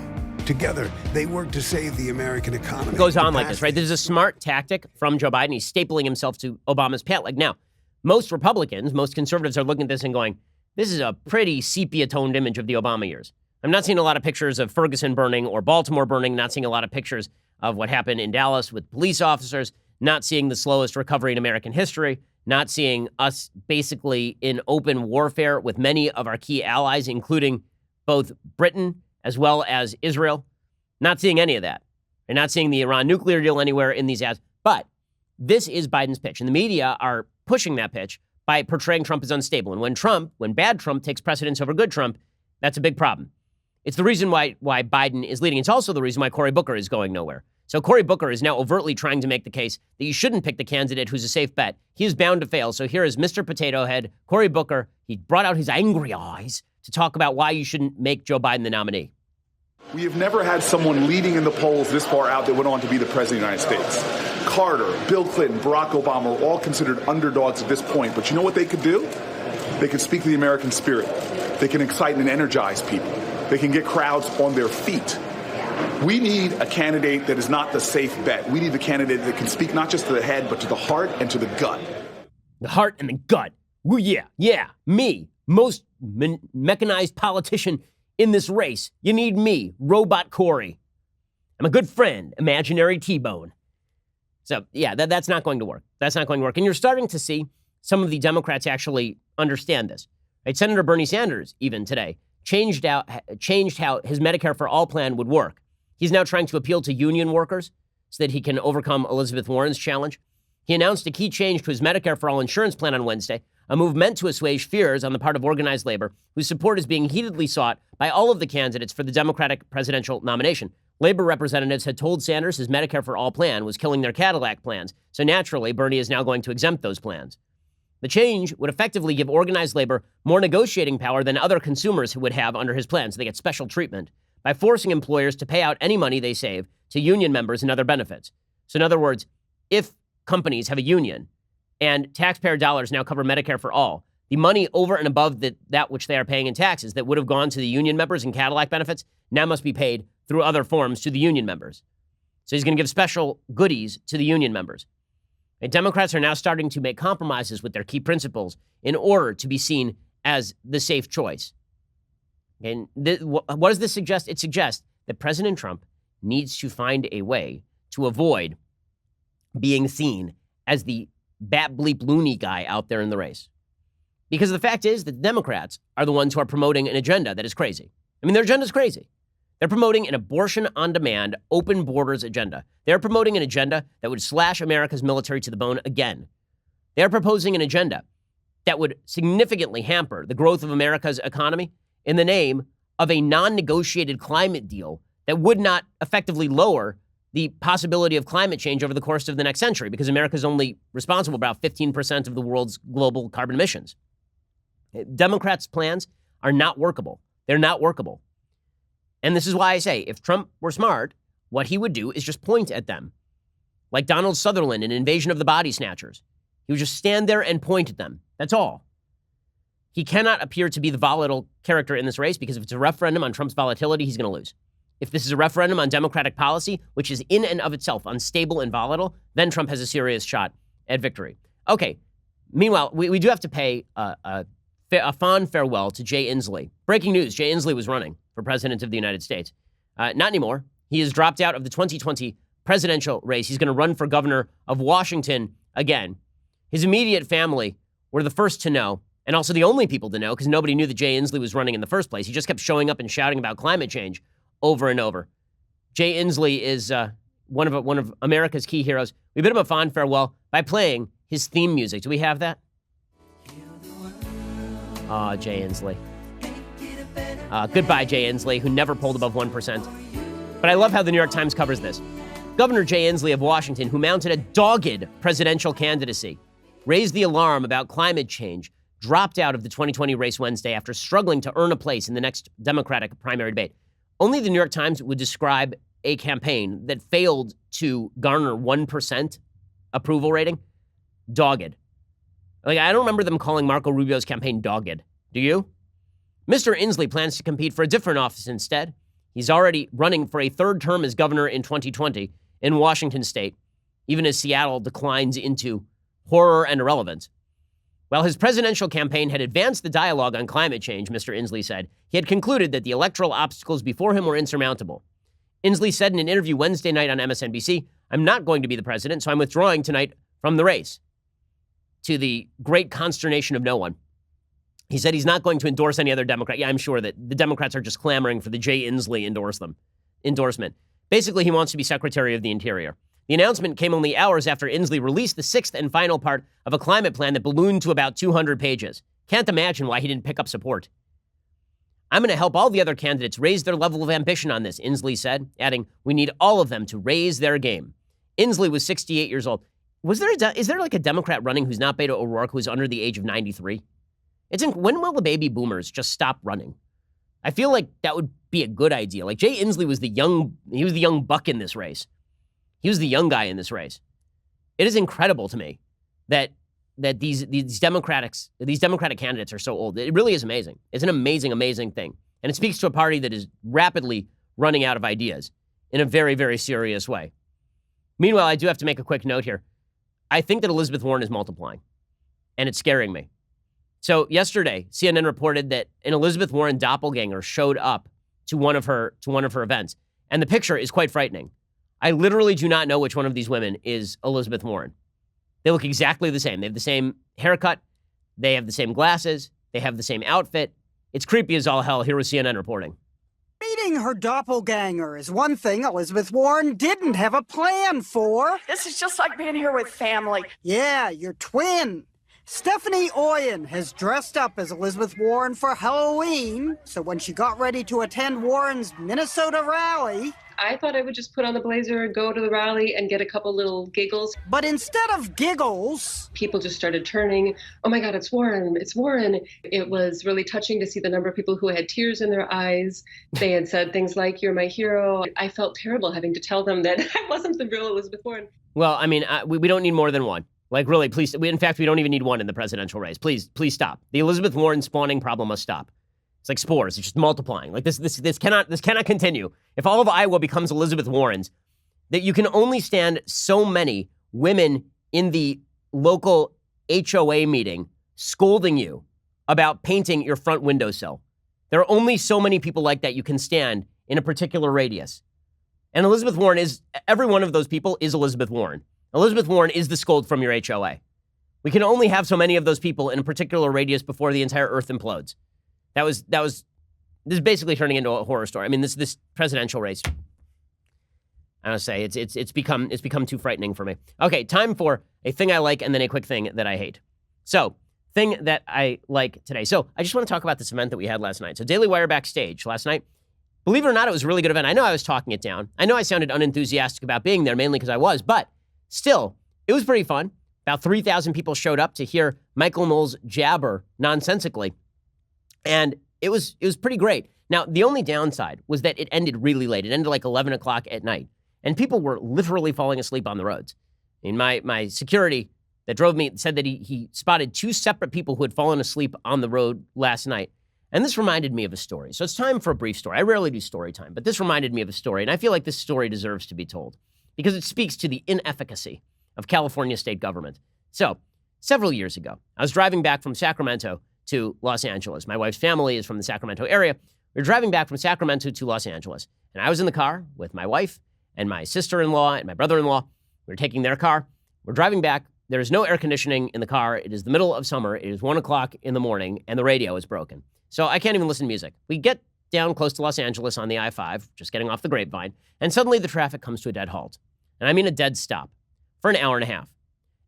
Together, they worked to save the American economy. It goes on like this, right? This is a smart tactic from Joe Biden. He's stapling himself to Obama's pant leg. Now, most Republicans, most conservatives are looking at this and going, this is a pretty sepia-toned image of the Obama years. I'm not seeing a lot of pictures of Ferguson burning or Baltimore burning, not seeing a lot of pictures of what happened in Dallas with police officers, not seeing the slowest recovery in American history, not seeing us basically in open warfare with many of our key allies, including both Britain as well as Israel. Not seeing any of that. They're not seeing the Iran nuclear deal anywhere in these ads. But this is Biden's pitch. And the media are pushing that pitch by portraying Trump as unstable. And when bad Trump takes precedence over good Trump, that's a big problem. It's the reason why Biden is leading. It's also the reason why Cory Booker is going nowhere. So Cory Booker is now overtly trying to make the case that you shouldn't pick the candidate who's a safe bet. He is bound to fail. So here is Mr. Potato Head, Cory Booker. He brought out his angry eyes to talk about why you shouldn't make Joe Biden the nominee. We have never had someone leading in the polls this far out that went on to be the president of the United States. Carter, Bill Clinton, Barack Obama were all considered underdogs at this point. But you know what they could do? They could speak to the American spirit. They can excite and energize people. They can get crowds on their feet. We need a candidate that is not the safe bet. We need the candidate that can speak not just to the head, but to the heart and to the gut. The heart and the gut. Well, yeah, me, most mechanized politician In this race, you need me, Robot Corey. I'm a good friend, imaginary T-Bone. So, yeah, that's not going to work. That's not going to work. And you're starting to see some of the Democrats actually understand this. Right? Senator Bernie Sanders, even today, changed how his Medicare for All plan would work. He's now trying to appeal to union workers so that he can overcome Elizabeth Warren's challenge. He announced a key change to his Medicare for All insurance plan on Wednesday, a move meant to assuage fears on the part of organized labor, whose support is being heatedly sought by all of the candidates for the Democratic presidential nomination. Labor representatives had told Sanders his Medicare for All plan was killing their Cadillac plans, so naturally, Bernie is now going to exempt those plans. The change would effectively give organized labor more negotiating power than other consumers would have under his plan, so they get special treatment, by forcing employers to pay out any money they save to union members and other benefits. So in other words, if companies have a union and taxpayer dollars now cover Medicare for All, the money over and above that which they are paying in taxes that would have gone to the union members and Cadillac benefits now must be paid through other forms to the union members. So he's going to give special goodies to the union members. And Democrats are now starting to make compromises with their key principles in order to be seen as the safe choice. And what does this suggest? It suggests that President Trump needs to find a way to avoid being seen as the bat bleep loony guy out there in the race. Because the fact is that the Democrats are the ones who are promoting an agenda that is crazy. I mean, their agenda is crazy. They're promoting an abortion-on-demand, open borders agenda. They're promoting an agenda that would slash America's military to the bone again. They're proposing an agenda that would significantly hamper the growth of America's economy in the name of a non-negotiated climate deal that would not effectively lower the possibility of climate change over the course of the next century, because America is only responsible for about 15% of the world's global carbon emissions. Democrats' plans are not workable. They're not workable. And this is why I say, if Trump were smart, what he would do is just point at them. Like Donald Sutherland in Invasion of the Body Snatchers. He would just stand there and point at them. That's all. He cannot appear to be the volatile character in this race, because if it's a referendum on Trump's volatility, he's going to lose. If this is a referendum on Democratic policy, which is in and of itself unstable and volatile, then Trump has a serious shot at victory. Okay. Meanwhile, we do have to pay a fond farewell to Jay Inslee. Breaking news, Jay Inslee was running for president of the United States. Not anymore. He has dropped out of the 2020 presidential race. He's going to run for governor of Washington again. His immediate family were the first to know, and also the only people to know, because nobody knew that Jay Inslee was running in the first place. He just kept showing up and shouting about climate change over and over. Jay Inslee is one of America's key heroes. We bid him a fond farewell by playing his theme music. Do we have that? Ah, Jay Inslee. Goodbye, Jay Inslee, who never polled above 1%. But I love how the New York Times covers this. Governor Jay Inslee of Washington, who mounted a dogged presidential candidacy, raised the alarm about climate change, dropped out of the 2020 race Wednesday after struggling to earn a place in the next Democratic primary debate. Only the New York Times would describe a campaign that failed to garner 1% approval rating dogged. Like, I don't remember them calling Marco Rubio's campaign dogged. Do you? Mr. Inslee plans to compete for a different office instead. He's already running for a third term as governor in 2020 in Washington state, even as Seattle declines into horror and irrelevance. While his presidential campaign had advanced the dialogue on climate change, Mr. Inslee said, he had concluded that the electoral obstacles before him were insurmountable. Inslee said in an interview Wednesday night on MSNBC, "I'm not going to be the president, so I'm withdrawing tonight from the race," to the great consternation of no one. He said he's not going to endorse any other Democrat. Yeah, I'm sure that the Democrats are just clamoring for the Jay Inslee endorsement. Basically, he wants to be Secretary of the Interior. The announcement came only hours after Inslee released the sixth and final part of a climate plan that ballooned to about 200 pages. Can't imagine why he didn't pick up support. "I'm going to help all the other candidates raise their level of ambition on this," Inslee said, adding, "We need all of them to raise their game." Inslee was 68 years old. Is there like a Democrat running who's not Beto O'Rourke, who's under the age of 93? When will the baby boomers just stop running? I feel like that would be a good idea. Like, Jay Inslee was the young buck in this race. He was the young guy in this race. It is incredible to me that these Democratic candidates are so old. It really is amazing. It's an amazing, amazing thing. And it speaks to a party that is rapidly running out of ideas in a very, very serious way. Meanwhile, I do have to make a quick note here. I think that Elizabeth Warren is multiplying, and it's scaring me. So yesterday, CNN reported that an Elizabeth Warren doppelganger showed up to one of her events. And the picture is quite frightening. I literally do not know which one of these women is Elizabeth Warren. They look exactly the same. They have the same haircut. They have the same glasses. They have the same outfit. It's creepy as all hell. Here was CNN reporting. Meeting her doppelganger is one thing Elizabeth Warren didn't have a plan for. This is just like being here with family. Yeah, your twin. Stephanie Oyen has dressed up as Elizabeth Warren for Halloween, so when she got ready to attend Warren's Minnesota rally... I thought I would just put on the blazer and go to the rally and get a couple little giggles. But instead of giggles... people just started turning, oh my God, it's Warren, it's Warren. It was really touching to see the number of people who had tears in their eyes. They had said things like, you're my hero. I felt terrible having to tell them that I wasn't the real Elizabeth Warren. Well, I mean, we don't need more than one. Like, really, please. In fact, we don't even need one in the presidential race. Please stop. The Elizabeth Warren spawning problem must stop. It's like spores. It's just multiplying. Like this cannot continue. If all of Iowa becomes Elizabeth Warrens, that you can only stand so many women in the local HOA meeting scolding you about painting your front windowsill. There are only so many people like that you can stand in a particular radius. And Elizabeth Warren every one of those people is Elizabeth Warren. Elizabeth Warren is the scold from your HOA. We can only have so many of those people in a particular radius before the entire earth implodes. This is basically turning into a horror story. I mean, this presidential race, I don't say it's become too frightening for me. Okay, time for a thing I like and then a quick thing that I hate. So, thing that I like today. So, I just want to talk about this event that we had last night. So, Daily Wire backstage last night. Believe it or not, it was a really good event. I know I was talking it down. I know I sounded unenthusiastic about being there, mainly because I was, but still, it was pretty fun. About 3,000 people showed up to hear Michael Knowles jabber nonsensically. And it was pretty great. Now, the only downside was that it ended really late. It ended like 11 o'clock at night. And people were literally falling asleep on the roads. I mean, my security that drove me said that he spotted 2 separate people who had fallen asleep on the road last night. And this reminded me of a story. So it's time for a brief story. I rarely do story time, but this reminded me of a story. And I feel like this story deserves to be told because it speaks to the inefficacy of California state government. So several years ago, I was driving back from Sacramento to Los Angeles. My wife's family is from the Sacramento area. We were driving back from Sacramento to Los Angeles. And I was in the car with my wife and my sister-in-law and my brother-in-law. We were taking their car. We're driving back. There is no air conditioning in the car. It is the middle of summer. It is 1 o'clock in the morning, and the radio is broken. So I can't even listen to music. We get down close to Los Angeles on the I-5, just getting off the Grapevine, and suddenly the traffic comes to a dead halt. And I mean a dead stop for an hour and a half.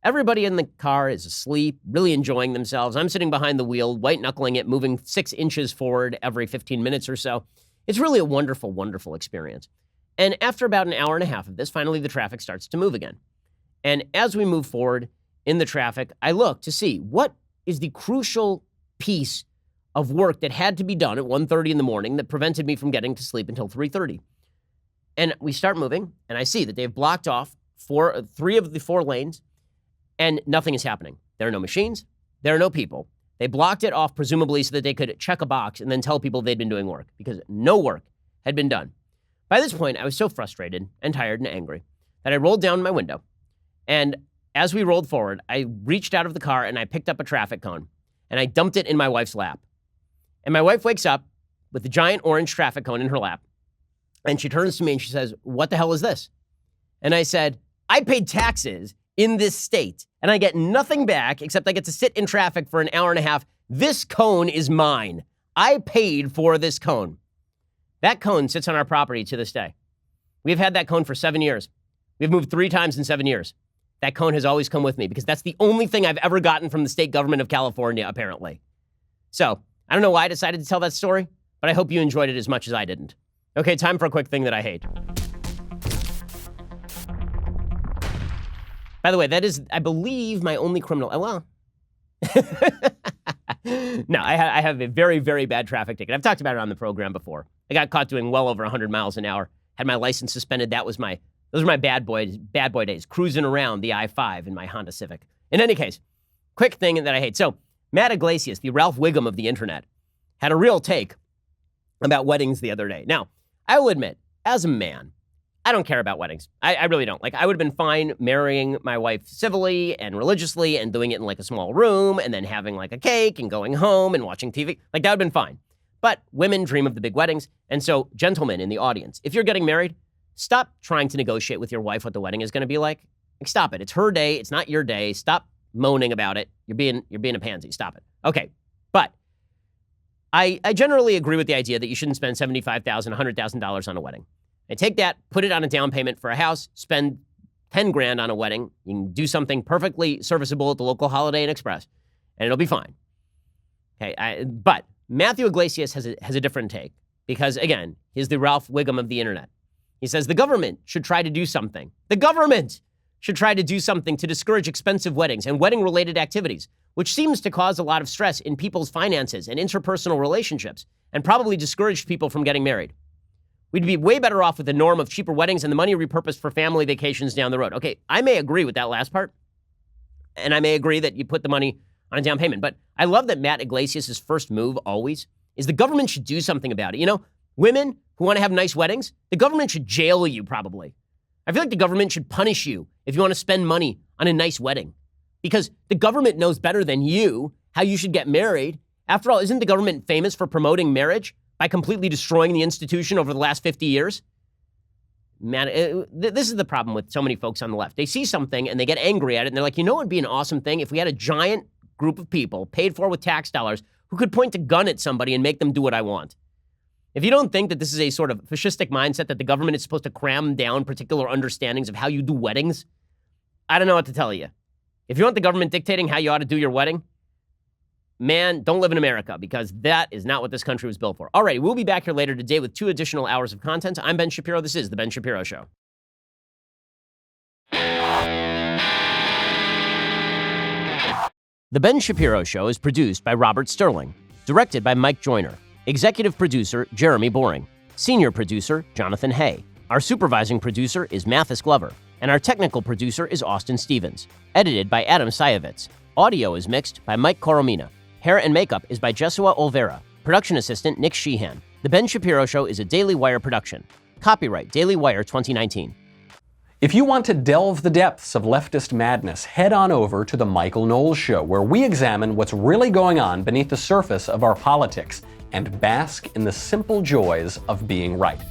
Everybody in the car is asleep, really enjoying themselves. I'm sitting behind the wheel, white-knuckling it, moving 6 inches forward every 15 minutes or so. It's really a wonderful, wonderful experience. And after about an hour and a half of this, finally the traffic starts to move again. And as we move forward in the traffic, I look to see what is the crucial piece of work that had to be done at 1:30 in the morning that prevented me from getting to sleep until 3:30. And we start moving, and I see that they've blocked off 3 of the 4 lanes, and nothing is happening. There are no machines. There are no people. They blocked it off, presumably so that they could check a box and then tell people they'd been doing work, because no work had been done. By this point, I was so frustrated and tired and angry that I rolled down my window. And as we rolled forward, I reached out of the car and I picked up a traffic cone, and I dumped it in my wife's lap. And my wife wakes up with the giant orange traffic cone in her lap, and she turns to me and she says, "What the hell is this?" And I said, "I paid taxes in this state, and I get nothing back except I get to sit in traffic for an hour and a half. This cone is mine. I paid for this cone." That cone sits on our property to this day. We've had that cone for 7 years. We've moved 3 times in 7 years. That cone has always come with me because that's the only thing I've ever gotten from the state government of California, apparently. So, I don't know why I decided to tell that story, but I hope you enjoyed it as much as I didn't. Okay, time for a quick thing that I hate. By the way, that is, I believe, my only criminal. Well, no, I have a very, very bad traffic ticket. I've talked about it on the program before. I got caught doing well over 100 miles an hour. Had my license suspended. Those were my bad boy days, cruising around the I-5 in my Honda Civic. In any case, quick thing that I hate. So, Matt Iglesias, the Ralph Wiggum of the internet, had a real take about weddings the other day. Now, I will admit, as a man, I don't care about weddings. I really don't. Like, I would have been fine marrying my wife civilly and religiously and doing it in like a small room and then having like a cake and going home and watching TV. Like, that would have been fine. But women dream of the big weddings. And so, gentlemen in the audience, if you're getting married, stop trying to negotiate with your wife what the wedding is going to be like. Like, stop it. It's her day. It's not your day. Stop moaning about it. You're being a pansy. Stop it. Okay. But I generally agree with the idea that you shouldn't spend $75,000, $100,000 on a wedding. And take that, put it on a down payment for a house, spend 10 grand on a wedding. You can do something perfectly serviceable at the local Holiday Inn Express, and it'll be fine. Okay, but Matthew Iglesias has a different take because, again, he's the Ralph Wiggum of the internet. He says the government should try to do something. The government should try to do something to discourage expensive weddings and wedding-related activities, which seems to cause a lot of stress in people's finances and interpersonal relationships and probably discourage people from getting married. We'd be way better off with the norm of cheaper weddings and the money repurposed for family vacations down the road. Okay, I may agree with that last part, and I may agree that you put the money on a down payment, but I love that Matt Iglesias' first move always is the government should do something about it. You know, women who want to have nice weddings, the government should jail you probably. I feel like the government should punish you if you want to spend money on a nice wedding because the government knows better than you how you should get married. After all, isn't the government famous for promoting marriage by completely destroying the institution over the last 50 years? Man, this is the problem with so many folks on the left. They see something and they get angry at it, and they're like, you know what would be an awesome thing if we had a giant group of people paid for with tax dollars who could point a gun at somebody and make them do what I want. If you don't think that this is a sort of fascistic mindset that the government is supposed to cram down particular understandings of how you do weddings, I don't know what to tell you. If you want the government dictating how you ought to do your wedding, man, don't live in America because that is not what this country was built for. All right, we'll be back here later today with 2 additional hours of content. I'm Ben Shapiro. This is The Ben Shapiro Show. The Ben Shapiro Show is produced by Robert Sterling, directed by Mike Joyner, executive producer Jeremy Boring, senior producer Jonathan Hay. Our supervising producer is Mathis Glover, and our technical producer is Austin Stevens, edited by Adam Sayevitz. Audio is mixed by Mike Coromina. Hair and makeup is by Jesua Olvera. Production assistant Nick Sheehan. The Ben Shapiro Show is a Daily Wire production. Copyright Daily Wire 2019. If you want to delve the depths of leftist madness, head on over to The Michael Knowles Show, where we examine what's really going on beneath the surface of our politics and bask in the simple joys of being right.